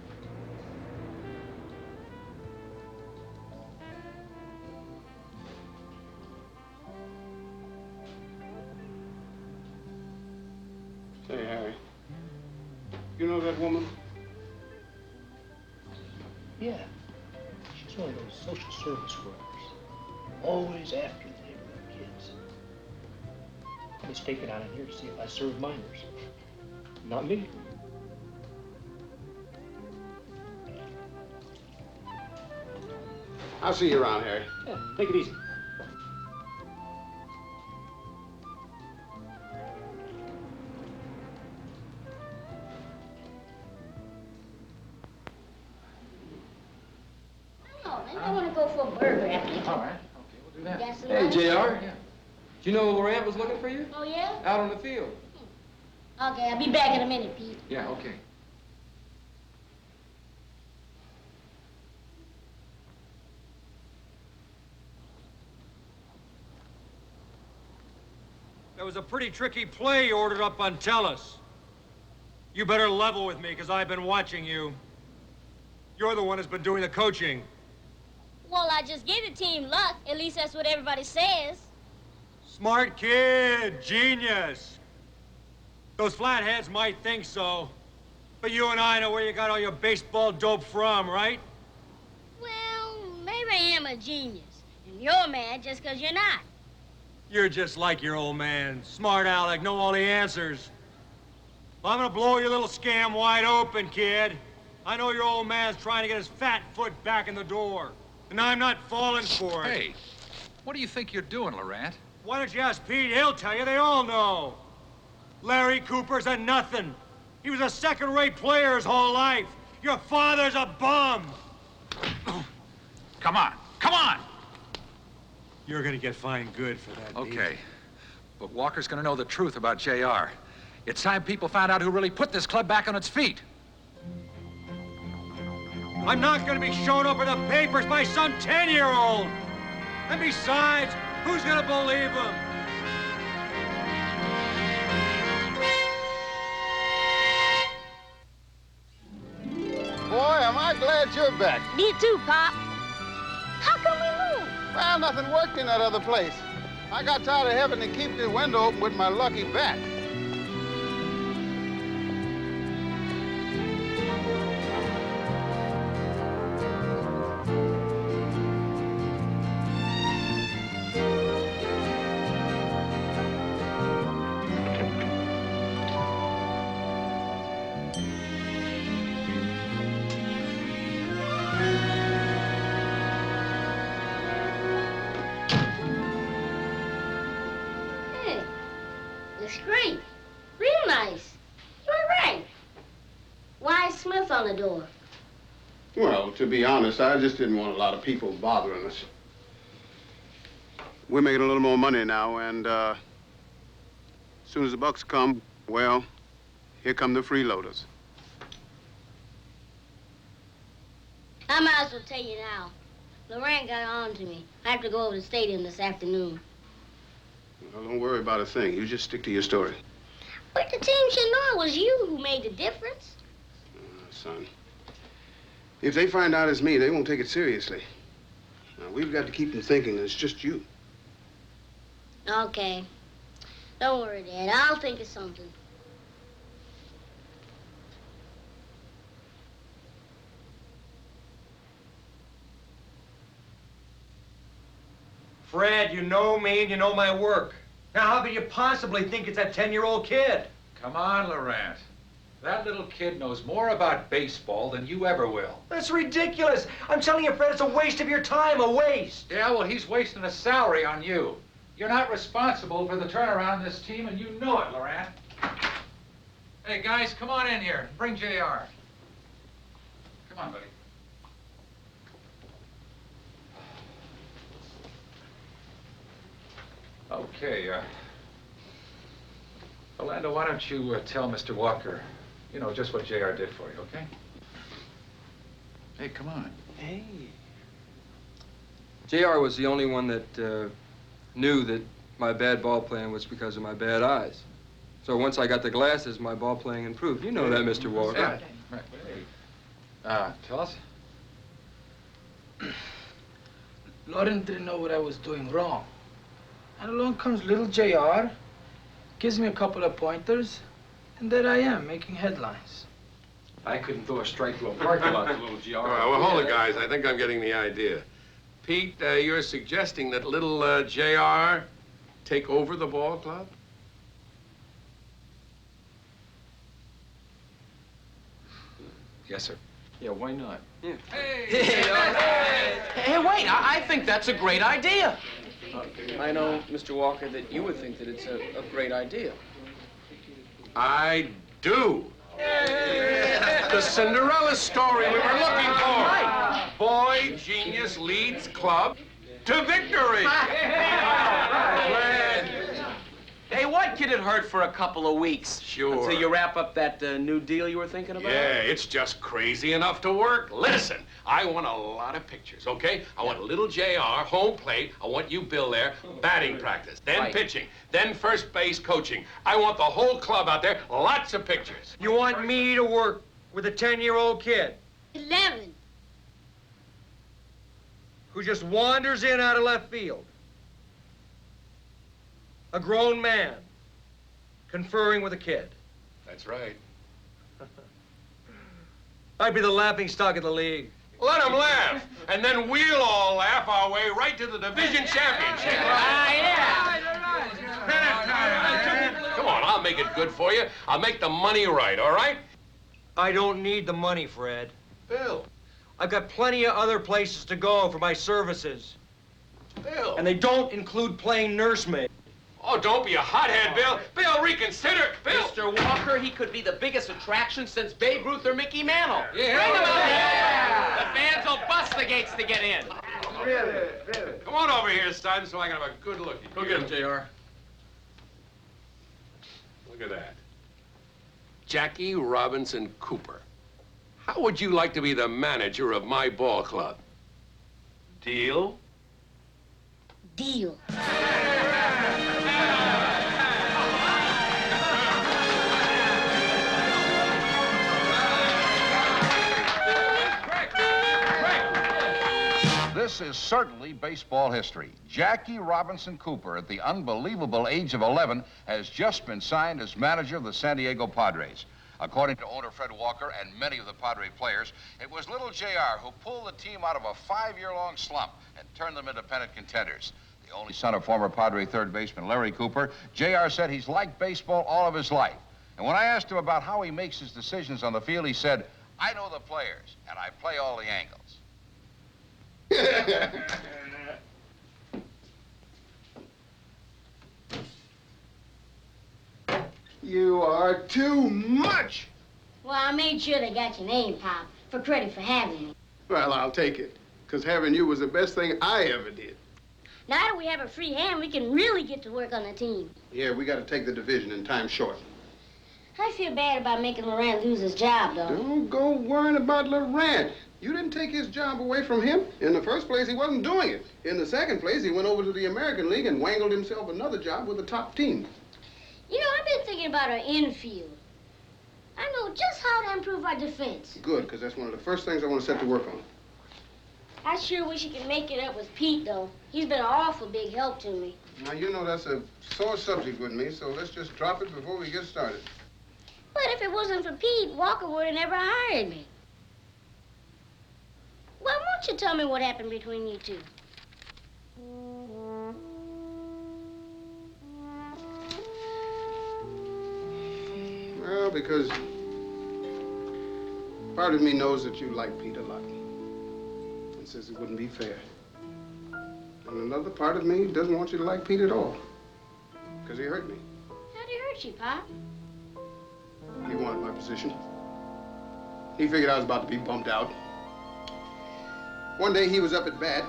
Say, Harry, you know that woman? Yeah. She's one of those social service workers. Always after the neighborhood kids. Let's take it out in here to see if I serve minors. Not me. I'll see you around, Harry. Yeah, take it easy. Oh, man, I want to go for a burger after. All right. Okay, we'll do that. Got some Hey, lunch? JR. Do you know Laurent was looking for you? Oh, yeah? Out on the field. Okay, I'll be back in a minute, Pete. Yeah, okay. That was a pretty tricky play you ordered up on Tellus. You better level with me, because I've been watching you. You're the one who's been doing the coaching. Well, I just gave the team luck. At least that's what everybody says. Smart kid, genius. Those flatheads might think so, but you and I know where you got all your baseball dope from, right? Well, maybe I am a genius. And you're mad just because you're not. You're just like your old man. Smart Alec, know all the answers. Well, I'm gonna blow your little scam wide open, kid. I know your old man's trying to get his fat foot back in the door. And I'm not falling for it. Hey, what do you think you're doing, Laurent? Why don't you ask Pete? He'll tell you. They all know. Larry Cooper's a nothing. He was a second-rate player his whole life. Your father's a bum. Come on, come on! You're gonna get fined good for that. Okay, but Walker's gonna know the truth about JR. It's time people found out who really put this club back on its feet. I'm not gonna be shown up in the papers by some 10-year-old. And besides, who's gonna believe him? Boy, am I glad you're back. Me too, Pop. How come we moved? Well, nothing worked in that other place. I got tired of having to keep the window open with my lucky bat. Hey, it's great. Real nice. You're right. Why is Smith on the door? Well, to be honest, I just didn't want a lot of people bothering us. We're making a little more money now, and as soon as the bucks come, well, here come the freeloaders. I might as well tell you now. Laurent got on to me. I have to go over to the stadium this afternoon. Well, don't worry about a thing. You just stick to your story. But the team should know it was you who made the difference. Son, if they find out it's me, they won't take it seriously. Now, we've got to keep them thinking it's just you. Okay. Don't worry, Dad. I'll think of something. Fred, you know me and you know my work. Now, how could you possibly think it's that 10-year-old kid? Come on, Laurent. That little kid knows more about baseball than you ever will. That's ridiculous. I'm telling you, Fred, it's a waste of your time, a waste. Yeah, well, he's wasting a salary on you. You're not responsible for the turnaround in this team, and you know it, Laurent. Hey, guys, come on in here. Bring JR. Come on, buddy. Okay, Orlando, why don't you tell Mr. Walker, you know, just what JR did for you, okay? Hey, come on. Hey. JR was the only one that knew that my bad ball playing was because of my bad eyes. So once I got the glasses, my ball playing improved. You know that, Mr. Walker. Yeah, right. Tell us. Lauren didn't know what I was doing wrong. And along comes little JR, gives me a couple of pointers, and there I am, making headlines. I couldn't throw a strike to a parking lot to little JR. All right, well, hold it, guys. I think I'm getting the idea. Pete, you're suggesting that little JR take over the ball club? Yes, sir. Yeah, why not? Yeah. Hey, why great. I think that's a great idea. I know, Mr. Walker, that you would think that it's a great idea. I do. The Cinderella story we were looking for. Right. Boy genius leads club to victory. Glad. Hey, what could it hurt for a couple of weeks? Sure. Until you wrap up that new deal you were thinking about? Yeah, it's just crazy enough to work. Listen, I want a lot of pictures, okay? I want little JR, home plate. I want you, Bill, there, batting practice, then Right. pitching, then first base coaching. I want the whole club out there, lots of pictures. You want me to work with a 10-year-old kid 11. who just wanders in out of left field? A grown man conferring with a kid. That's right. I'd be the laughingstock of the league. Let them laugh, and then we'll all laugh our way right to the division championship. Come on, I'll make it good for you. I'll make the money right, all right? I don't need the money, Fred. Bill. I've got plenty of other places to go for my services. Bill. And they don't include playing nursemaid. Oh, don't be a hothead, Bill. Bill, reconsider. Bill. Mr. Walker, he could be the biggest attraction since Babe Ruth or Mickey Mantle. Yeah. Bring him out here. The fans will bust the gates to get in. Really? Come on over here, son, so I can have a good look at you. Go get him, JR. Look at that. Jackie Robinson Cooper. How would you like to be the manager of my ball club? Deal? Deal. This is certainly baseball history. Jackie Robinson Cooper, at the unbelievable age of 11, has just been signed as manager of the San Diego Padres. According to owner Fred Walker and many of the Padre players, it was little JR who pulled the team out of a 5-year-long slump and turned them into pennant contenders. The only son of former Padre third baseman Larry Cooper, JR said he's liked baseball all of his life. And when I asked him about how he makes his decisions on the field, he said, "I know the players, and I play all the angles." You are too much. Well, I made sure they got your name, Pop, for credit for having me. Well, I'll take it, because having you was the best thing I ever did. Now that we have a free hand, we can really get to work on the team. Yeah, we got to take the division in time short. I feel bad about making Laurent lose his job, though. Don't go worrying about Laurent. You didn't take his job away from him. In the first place, he wasn't doing it. In the second place, he went over to the American League and wangled himself another job with the top team. You know, I've been thinking about our infield. I know just how to improve our defense. Good, because that's one of the first things I want to set to work on. I sure wish you could make it up with Pete, though. He's been an awful big help to me. Now, you know that's a sore subject with me, so let's just drop it before we get started. But if it wasn't for Pete, Walker would have never hired me. Well, won't you tell me what happened between you two? Well, because part of me knows that you like Pete a lot and says it wouldn't be fair. And another part of me doesn't want you to like Pete at all because he hurt me. How'd he hurt you, Pop? He wanted my position. He figured I was about to be bumped out. One day he was up at bat.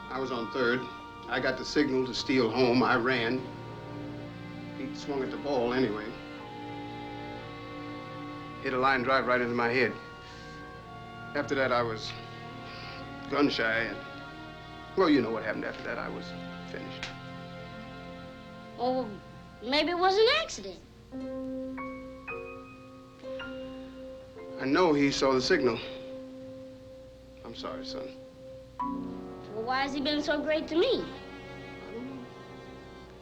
I was on third. I got the signal to steal home. I ran. Pete swung at the ball anyway. Hit a line drive right into my head. After that, I was gun shy. And, well, you know what happened after that. I was finished. Oh, maybe it was an accident. I know he saw the signal. I'm sorry, son. Well, why has he been so great to me?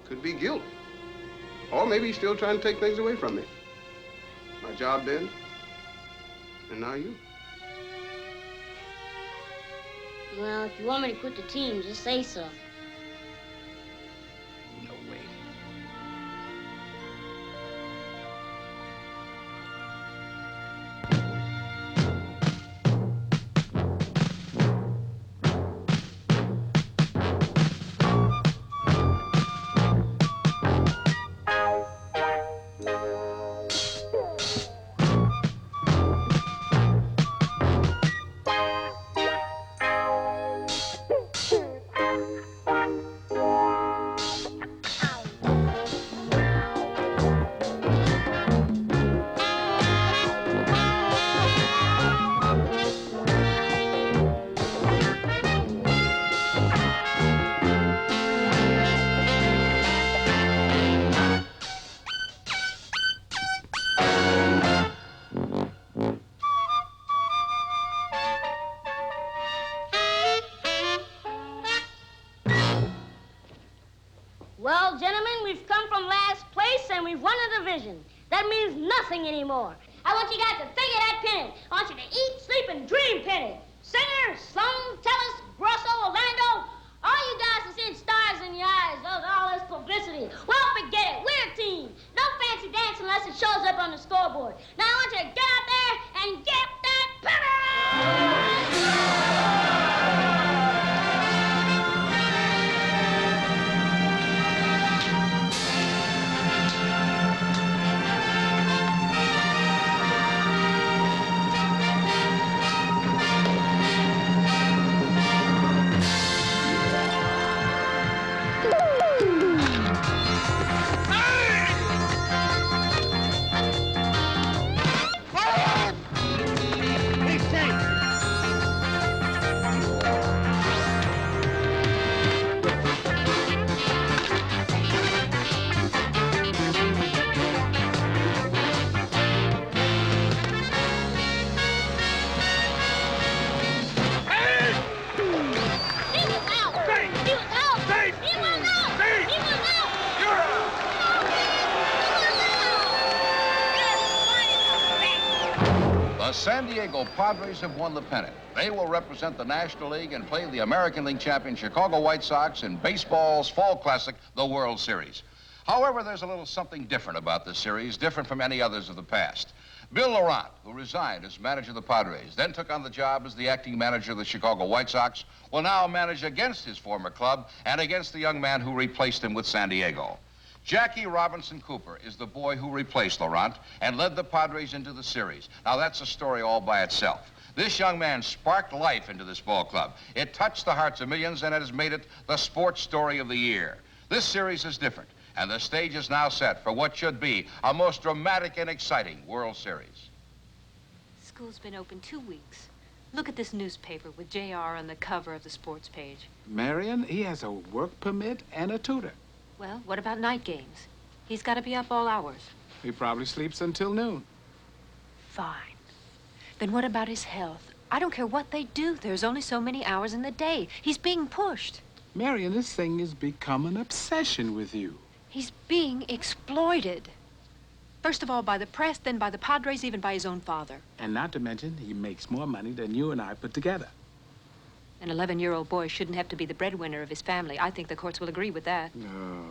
Could be guilt. Or maybe he's still trying to take things away from me. My job then, and now you. Well, if you want me to quit the team, just say so. No way. we've won the division. That means nothing anymore. I want you guys to think of that pennant. I want you to eat, sleep, and dream pennant. Singer, Sloan, Tellis, Grosso, Orlando, all you guys are seeing stars in your eyes. All this publicity. Well, forget it. We're a team. No fancy dance unless it shows up on the scoreboard. Now I want you to get out there and get that pennant! The San Diego Padres have won the pennant. They will represent the National League and play the American League champion Chicago White Sox in baseball's fall classic, the World Series. However, there's a little something different about this series, different from any others of the past. Bill Laurent, who resigned as manager of the Padres, then took on the job as the acting manager of the Chicago White Sox, will now manage against his former club and against the young man who replaced him with San Diego. Jackie Robinson Cooper is the boy who replaced Laurent and led the Padres into the series. Now, that's a story all by itself. This young man sparked life into this ball club. It touched the hearts of millions, and it has made it the sports story of the year. This series is different, and the stage is now set for what should be a most dramatic and exciting World Series. School's been open 2 weeks. Look at this newspaper with JR on the cover of the sports page. Marion, he has a work permit and a tutor. Well, what about night games? He's got to be up all hours. He probably sleeps until noon. Fine. Then what about his health? I don't care what they do. There's only so many hours in the day. He's being pushed. Marion, this thing has become an obsession with you. He's being exploited. First of all by the press, then by the Padres, even by his own father. And not to mention, he makes more money than you and I put together. An 11-year-old boy shouldn't have to be the breadwinner of his family. I think the courts will agree with that. No.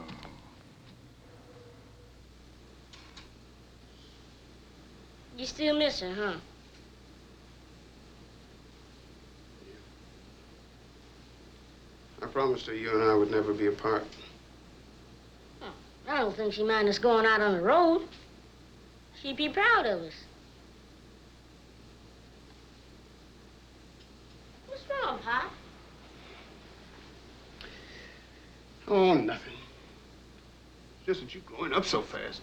You still miss her, huh? I promised her you and I would never be apart. Oh, I don't think she'd mind us going out on the road. She'd be proud of us. What's wrong, Pop? Oh, nothing. Just that you're growing up so fast.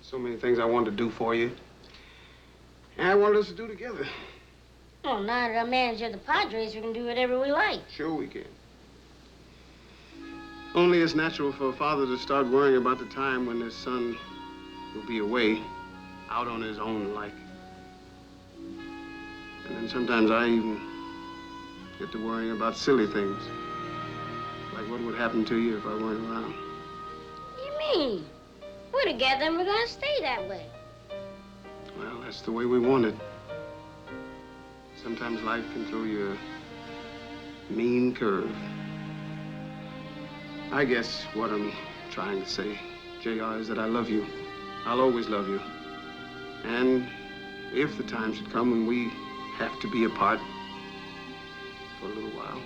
So many things I wanted to do for you. And I wanted us to do together. Well, now that I'm manager of the Padres, we can do whatever we like. Sure we can. Only it's natural for a father to start worrying about the time when his son will be away, out on his own like. And then sometimes I even get to worrying about silly things. Like what would happen to you if I weren't around. What do you mean? We're together and we're gonna stay that way. Well, that's the way we want it. Sometimes life can throw you a mean curve. I guess what I'm trying to say, JR, is that I love you. I'll always love you. And if the time should come when we have to be apart for a little while,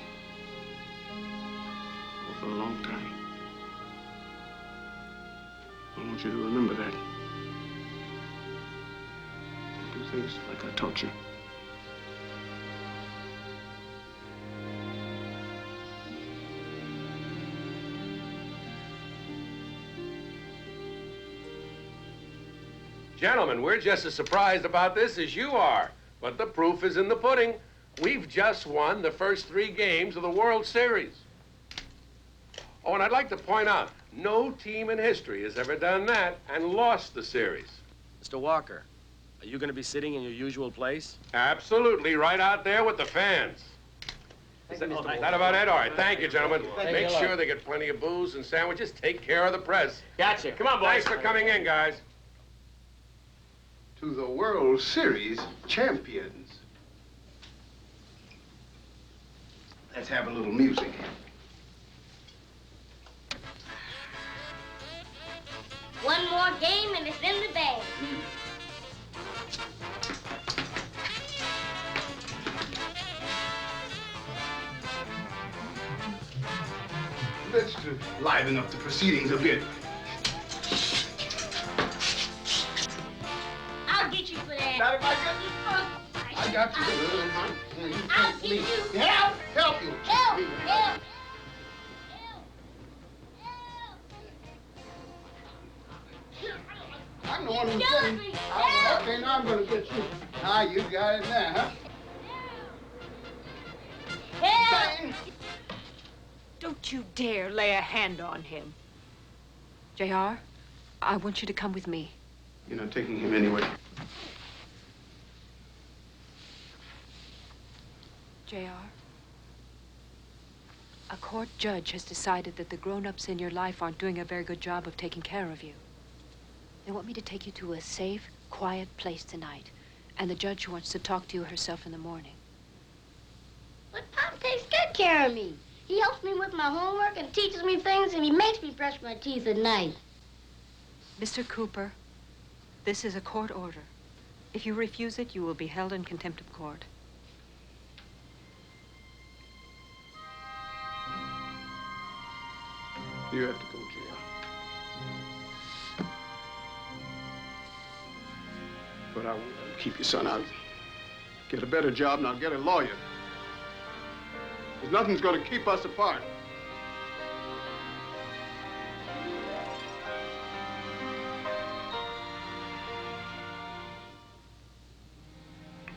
or for a long time, I want you to remember that. Do things like I taught you. Gentlemen, we're just as surprised about this as you are. But the proof is in the pudding. We've just won the first 3 games of the World Series. Oh, and I'd like to point out, no team in history has ever done that and lost the series. Mr. Walker, are you going to be sitting in your usual place? Absolutely, right out there with the fans. Is that about it? All right. Thank you, gentlemen. Thank Make you a lot. sure they get plenty of booze and sandwiches. Take care of the press. Gotcha. Come on, boys. Thanks for coming in, guys. To the World Series champions. Let's have a little music. One more game and it's in the bag. Let's liven up the proceedings a bit. I'll get you for that. Not if I get you. I got you. I'll get you. Help you. Help. I'm the one who's Help getting. me. Okay, now I'm gonna get you. Ah, you got it now, huh? Help. Don't you dare lay a hand on him. JR, I want you to come with me. You're not taking him anyway. JR, a court judge has decided that the grown-ups in your life aren't doing a very good job of taking care of you. They want me to take you to a safe, quiet place tonight, and the judge wants to talk to you herself in the morning. But Pop takes good care of me. He helps me with my homework and teaches me things, and he makes me brush my teeth at night. Mr. Cooper, this is a court order. If you refuse it, you will be held in contempt of court. You have to go, JR. But I won't let him keep your son out. Get a better job and I'll get a lawyer. Because nothing's going to keep us apart.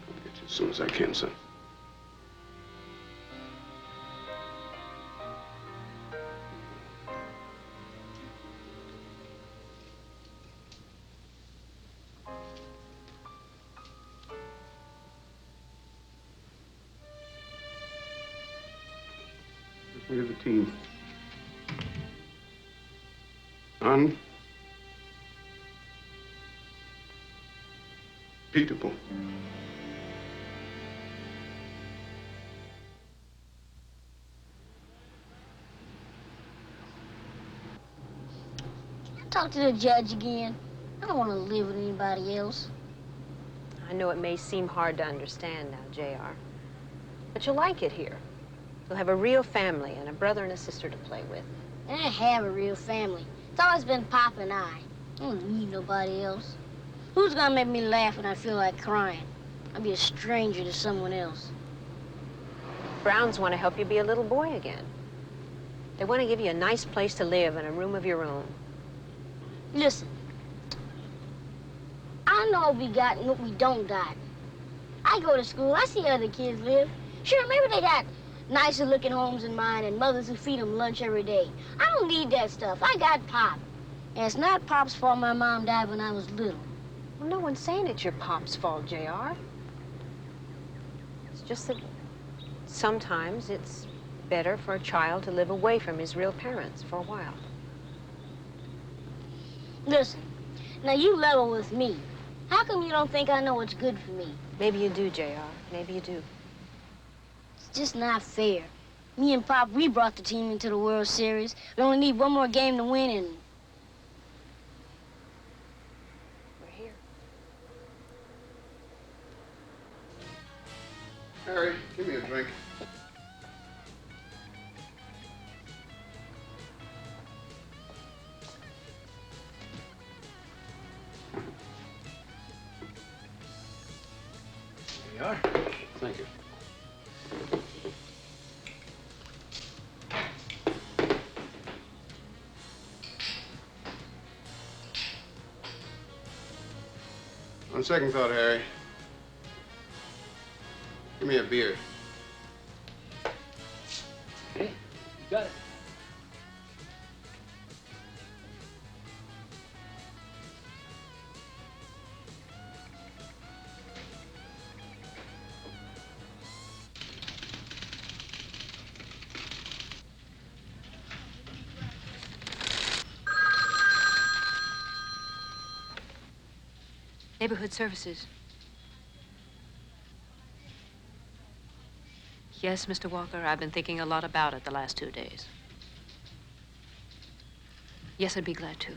I'll get you as soon as I can, son. We're the team. Unbeatable. Talk to the judge again. I don't want to live with anybody else. I know it may seem hard to understand now, JR, but you'll like it here. You'll have a real family and a brother and a sister to play with. I have a real family. It's always been Pop and I. I don't need nobody else. Who's gonna make me laugh when I feel like crying? I'll be a stranger to someone else. Browns want to help you be a little boy again. They want to give you a nice place to live and a room of your own. Listen, I know what we got and what we don't got. I go to school, I see other kids live. Sure, maybe they got nicer looking homes than mine and mothers who feed them lunch every day. I don't need that stuff. I got Pop. And it's not Pop's fault my mom died when I was little. Well, no one's saying it's your Pop's fault, JR. It's just that sometimes it's better for a child to live away from his real parents for a while. Listen, now you level with me. How come you don't think I know what's good for me? Maybe you do, JR. Maybe you do. It's just not fair. Me and Pop, we brought the team into the World Series. We only need one more game to win, and we're here. Harry, give me a drink. There you are. Thank you. On second thought, Harry, give me a beer. Hey, you got it. Neighborhood services. Yes, Mr. Walker, I've been thinking a lot about it the last 2 days. Yes, I'd be glad to.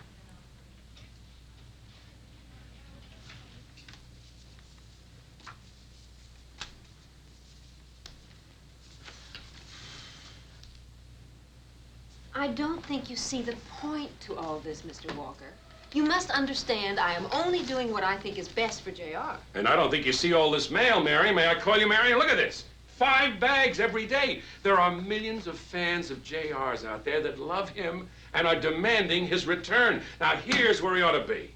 I don't think you see the point to all this, Mr. Walker. You must understand I am only doing what I think is best for J.R. And I don't think you see all this mail, Mary. May I call you Mary? Look at this. 5 bags every day. There are millions of fans of JR's out there that love him and are demanding his return. Now, here's where he ought to be.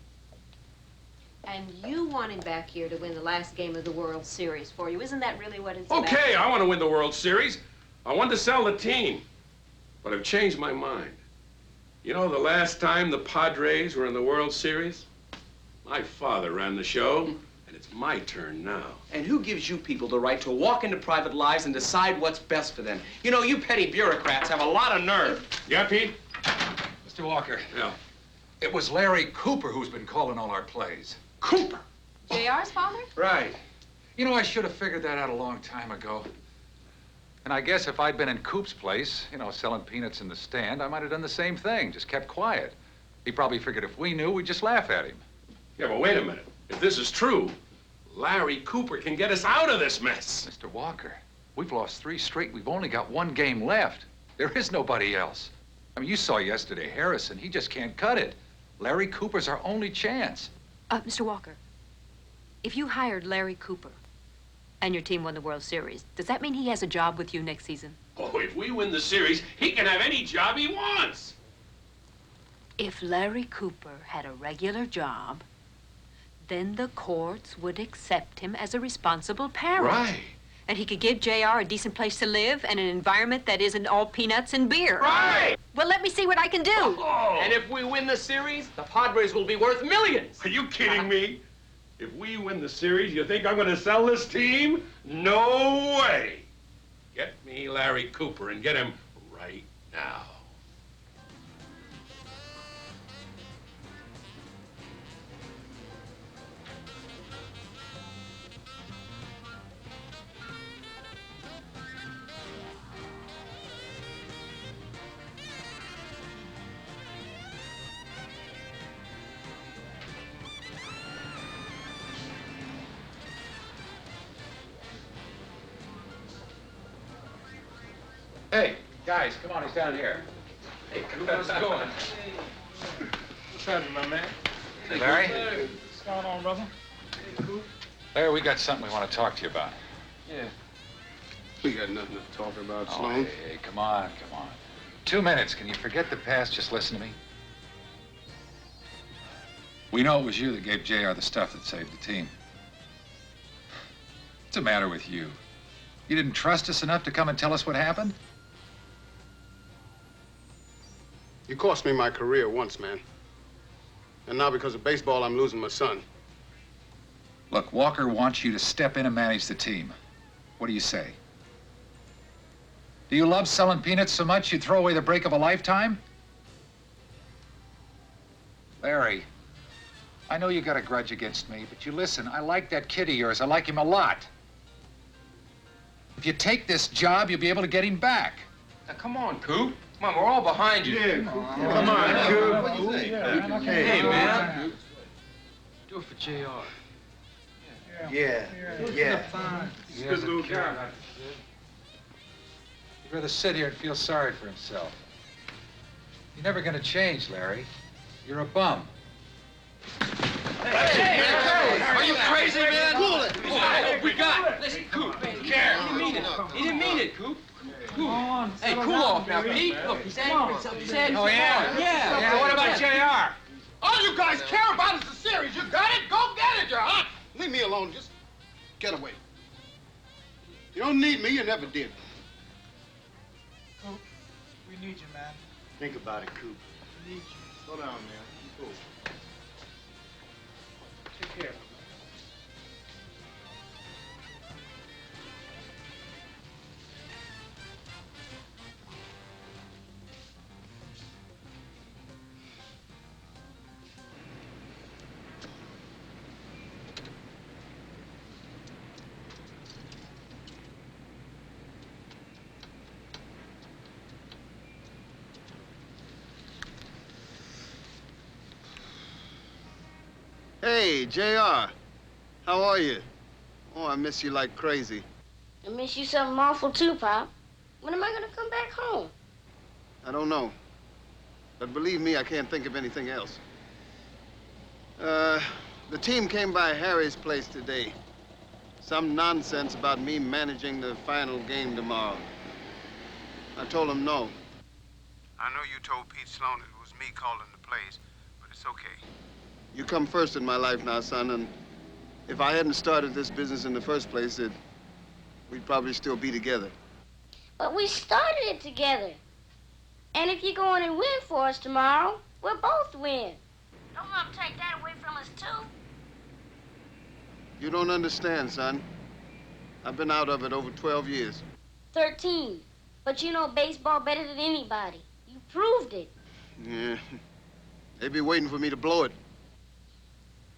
And you want him back here to win the last game of the World Series for you. Isn't that really what it's about? Okay, I want to win the World Series. I want to sell the team. But I've changed my mind. You know, the last time the Padres were in the World Series, my father ran the show, and it's my turn now. And who gives you people the right to walk into private lives and decide what's best for them? You know, you petty bureaucrats have a lot of nerve. Yeah, Pete? Mr. Walker. Yeah. It was Larry Cooper who's been calling all our plays. Cooper? J.R.'s father? Right. You know, I should have figured that out a long time ago. And I guess if I'd been in Coop's place, you know, selling peanuts in the stand, I might have done the same thing, just kept quiet. He probably figured if we knew, we'd just laugh at him. Yeah, but wait a minute. If this is true, Larry Cooper can get us out of this mess. Mr. Walker, we've lost 3 straight. We've only got 1 game left. There is nobody else. I mean, you saw yesterday Harrison. He just can't cut it. Larry Cooper's our only chance. Mr. Walker, if you hired Larry Cooper and your team won the World Series, does that mean he has a job with you next season? Oh, if we win the series, he can have any job he wants. If Larry Cooper had a regular job, then the courts would accept him as a responsible parent. Right. And he could give J.R. a decent place to live and an environment that isn't all peanuts and beer. Right. Well, let me see what I can do. Oh. And if we win the series, the Padres will be worth millions. Are you kidding me? If we win the series, you think I'm going to sell this team? No way. Get me Larry Cooper and get him right now. Hey, guys, come on, he's down here. Hey, how's it going? What's happening, my man? Hey, Larry? What's going on, brother? Larry, we got something we want to talk to you about. Yeah. We got nothing to talk about, Oh, Sloan. hey, come on, come on. 2 minutes. Can you forget the past? Just listen to me. We know it was you that gave JR the stuff that saved the team. What's the matter with you? You didn't trust us enough to come and tell us what happened? You cost me my career once, man. And now because of baseball, I'm losing my son. Look, Walker wants you to step in and manage the team. What do you say? Do you love selling peanuts so much you'd throw away the break of a lifetime? Larry, I know you got a grudge against me, but you listen, I like that kid of yours. I like him a lot. If you take this job, you'll be able to get him back. Now, come on, Coop. Come on, we're all behind you. Yeah, come on, Coop. What do you think? Hey, man. Do it for JR. Yeah. He doesn't care about the kid. He'd rather sit here and feel sorry for himself. You're never gonna change, Larry. You're a bum. Hey, are you crazy, man? Cool it. Oh, we got it. Listen, Coop. He didn't mean it. He didn't mean it, Coop. Cool. Hey, cool off now, Pete. Look, he's angry. He's angry. Oh, yeah? Yeah, what about JR? All you guys care about is the series. You got it? Go get it, huh? Leave me alone. Just get away. You don't need me. You never did. Coop, we need you, man. Think about it, Coop. We need you. Slow down, man. Cool. Take care. Hey, JR. How are you? Oh, I miss you like crazy. I miss you something awful too, Pop. When am I gonna come back home? I don't know. But believe me, I can't think of anything else. The team came by Harry's place today. Some nonsense about me managing the final game tomorrow. I told him no. I know you told Pete Sloan it was me calling the plays, but it's okay. You come first in my life now, son, and if I hadn't started this business in the first place, we'd probably still be together. But we started it together. And if you go in and win for us tomorrow, we'll both win. Don't want to take that away from us, too. You don't understand, son. I've been out of it over 12 years. 13. But you know baseball better than anybody. You proved it. Yeah. They'd be waiting for me to blow it.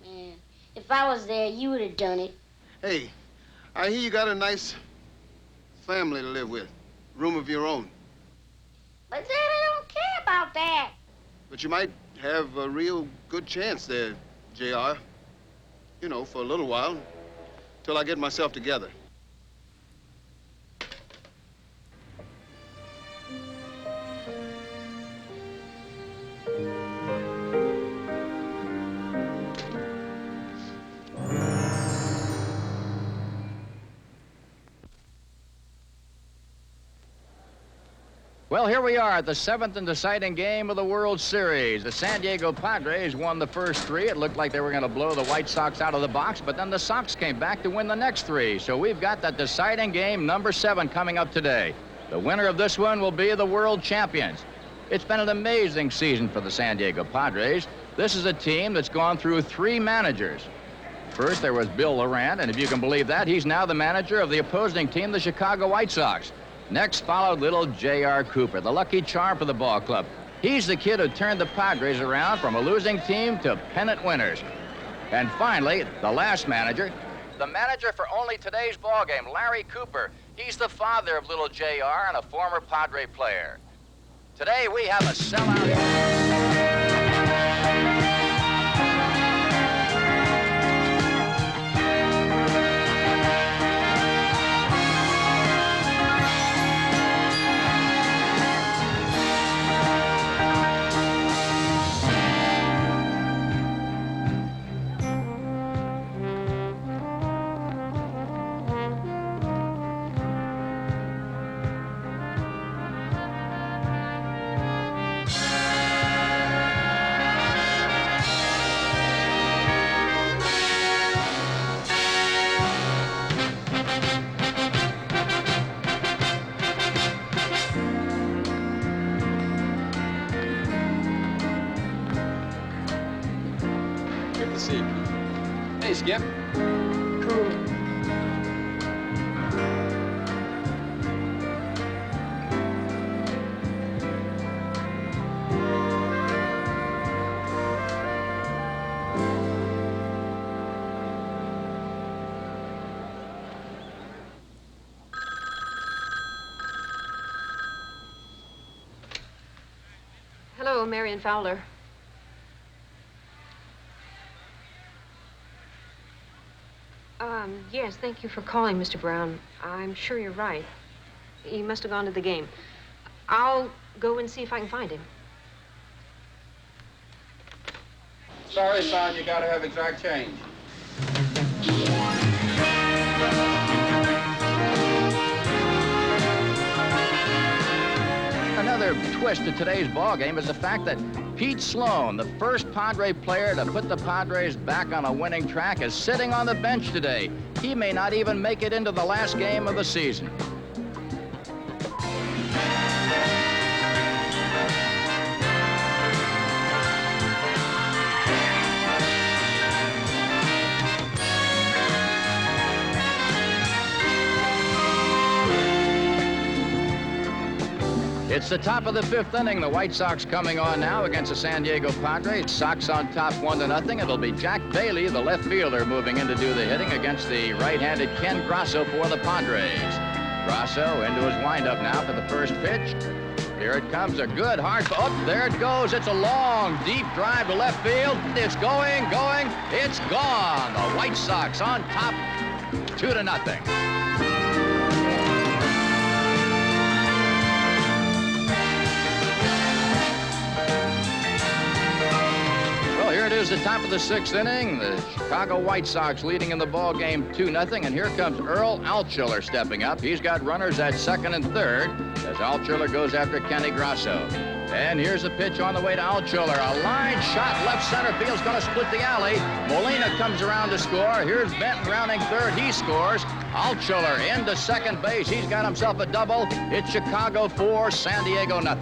Man, if I was there, you would have done it. Hey, I hear you got a nice family to live with. Room of your own. But Dad, I don't care about that. But you might have a real good chance there, JR. You know, for a little while, till I get myself together. Well, here we are at the 7th and deciding game of the World Series. The San Diego Padres won the first 3. It looked like they were going to blow the White Sox out of the box, but then the Sox came back to win the next 3. So we've got that deciding game, number 7, coming up today. The winner of this one will be the world champions. It's been an amazing season for the San Diego Padres. This is a team that's gone through 3 managers. First, there was Bill Laurent, and if you can believe that, he's now the manager of the opposing team, the Chicago White Sox. Next followed little J.R. Cooper, the lucky charm for the ball club. He's the kid who turned the Padres around from a losing team to pennant winners. And finally, the last manager, the manager for only today's ball game, Larry Cooper. He's the father of little J.R. and a former Padre player. Today we have a sellout. Good to see you. Hey, Skip. Hello, Marion Fowler. Yes, thank you for calling, Mr. Brown. I'm sure you're right. He must have gone to the game. I'll go and see if I can find him. Sorry, son, you gotta have exact change. Another twist to today's ball game is the fact that Pete Sloan, the first Padre player to put the Padres back on a winning track, is sitting on the bench today. He may not even make it into the last game of the season. It's the top of the 5th inning. The White Sox coming on now against the San Diego Padres. Sox on top 1-0. It'll be Jack Bailey, the left fielder, moving in to do the hitting against the right-handed Ken Grasso for the Padres. Grasso into his windup now for the first pitch. Here it comes, a good hard, oh, there it goes. It's a long, deep drive to left field. It's going, it's gone. The White Sox on top, 2-0. Well, here it is, the top of the 6th inning. The Chicago White Sox leading in the ball game 2-0. And here comes Earl Altshuler stepping up. He's got runners at 2nd and 3rd as Altshuler goes after Kenny Grasso. And here's a pitch on the way to Altshuler. A line shot left center field's going to split the alley. Molina comes around to score. Here's Benton rounding 3rd. He scores. Altshuler into 2nd base. He's got himself a double. It's Chicago 4, San Diego 0.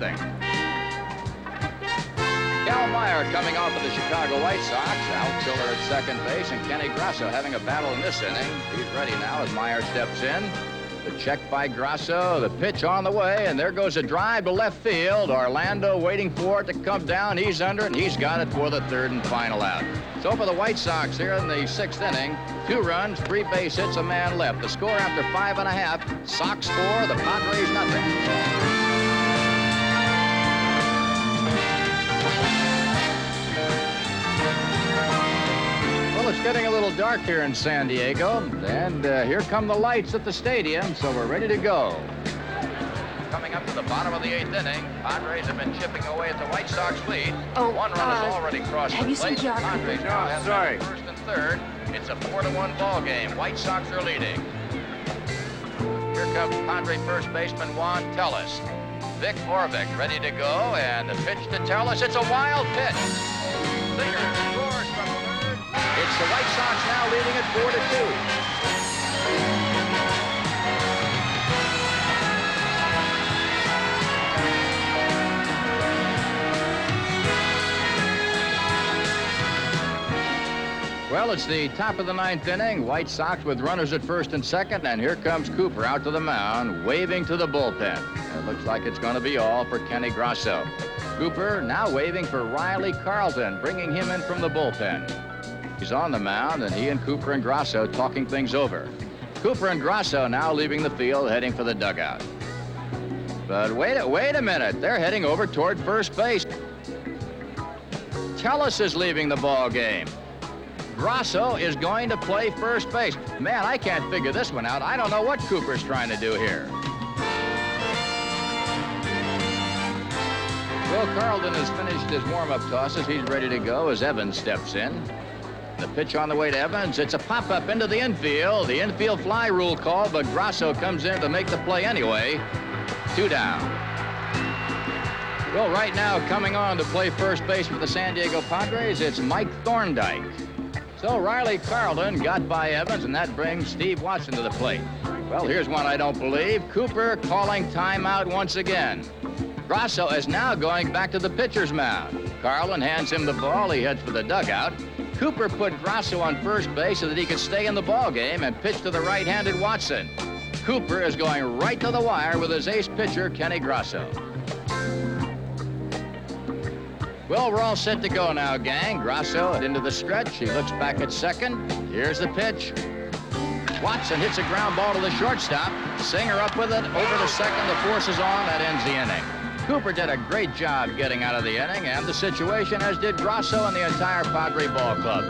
Cal Meyer coming off of the Chicago White Sox. Altshuler at 2nd base, and Kenny Grasso having a battle in this inning. He's ready now as Meyer steps in. The check by Grasso, the pitch on the way, and there goes a drive to left field. Orlando waiting for it to come down. He's under it, and he's got it for the 3rd and final out. So for the White Sox here in the 6th inning, 2 runs, 3 base hits, a man left. The score after 5.5, Sox 4, the Padres 0. It's getting a little dark here in San Diego, and here come the lights at the stadium, so we're ready to go. Coming up to the bottom of the 8th inning, Padres have been chipping away at the White Sox lead. Oh, 1 run has already crossed the plate. Padres now have 1st and 3rd. It's a 4-1 ball game. White Sox are leading. Here comes Padre first baseman Juan Tellez. Vic Orvik ready to go, and the pitch to Tellez. It's a wild pitch. Singer scores from 3rd. It's the White Sox now leading at 4-2. Well, it's the top of the 9th inning. White Sox with runners at 1st and 2nd, and here comes Cooper out to the mound, waving to the bullpen. It looks like it's going to be all for Kenny Grasso. Cooper now waving for Riley Carlton, bringing him in from the bullpen. He's on the mound, and he and Cooper and Grasso talking things over. Cooper and Grasso now leaving the field, heading for the dugout. But wait a minute. They're heading over toward first base. Tellez is leaving the ball game. Grasso is going to play first base. Man, I can't figure this one out. I don't know what Cooper's trying to do here. Well, Carlton has finished his warm-up tosses. He's ready to go as Evans steps in. The pitch on the way to Evans. It's a pop-up into the infield. The infield fly rule called, but Grasso comes in to make the play anyway. 2 down. Well, right now, coming on to play first base for the San Diego Padres, it's Mike Thorndike. So Riley Carlton got by Evans, and that brings Steve Watson to the plate. Well, here's one I don't believe. Cooper calling timeout once again. Grasso is now going back to the pitcher's mound. Carlton hands him the ball. He heads for the dugout. Cooper put Grasso on first base so that he could stay in the ball game and pitch to the right-handed Watson. Cooper is going right to the wire with his ace pitcher, Kenny Grasso. Well, we're all set to go now, gang. Grasso into the stretch. He looks back at second. Here's the pitch. Watson hits a ground ball to the shortstop. Singer up with it over to second. The force is on. That ends the inning. Cooper did a great job getting out of the inning and the situation, as did Grasso and the entire Padre ball club.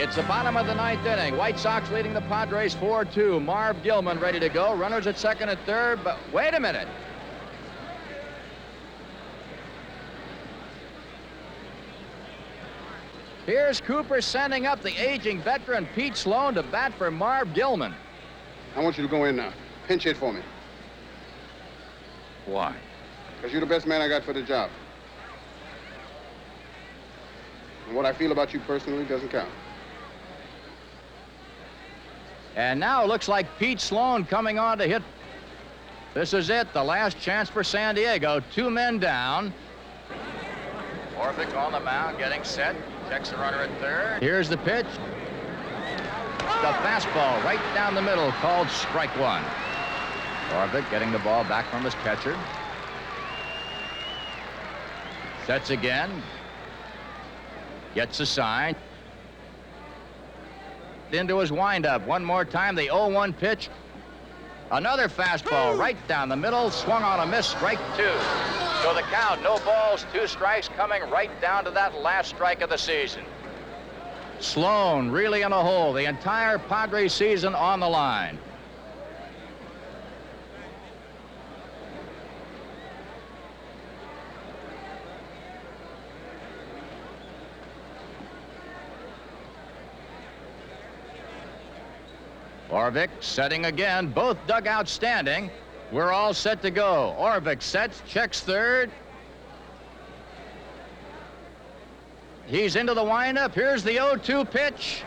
It's the bottom of the 9th inning. White Sox leading the Padres 4-2. Marv Gilman ready to go. Runners at second and third, but wait a minute. Here's Cooper sending up the aging veteran Pete Sloan to bat for Marv Gilman. I want you to go in now. Pinch hit for me. Why? Because you're the best man I got for the job. And what I feel about you personally doesn't count. And now it looks like Pete Sloan coming on to hit. This is it, the last chance for San Diego. 2 men down. Orvik on the mound, getting set. Checks the runner at third. Here's the pitch. The fastball right down the middle, called strike one. Orvik getting the ball back from his catcher. Sets again. Gets a sign. Into his windup. One more time, the 0-1 pitch. Another fastball right down the middle, swung on a miss, strike two. So the count, no balls, 2 strikes, coming right down to that last strike of the season. Sloan really in a hole, the entire Padres season on the line. Orvik setting again, both dugouts standing. We're all set to go. Orvik sets, checks third. He's into the windup. Here's the 0-2 pitch.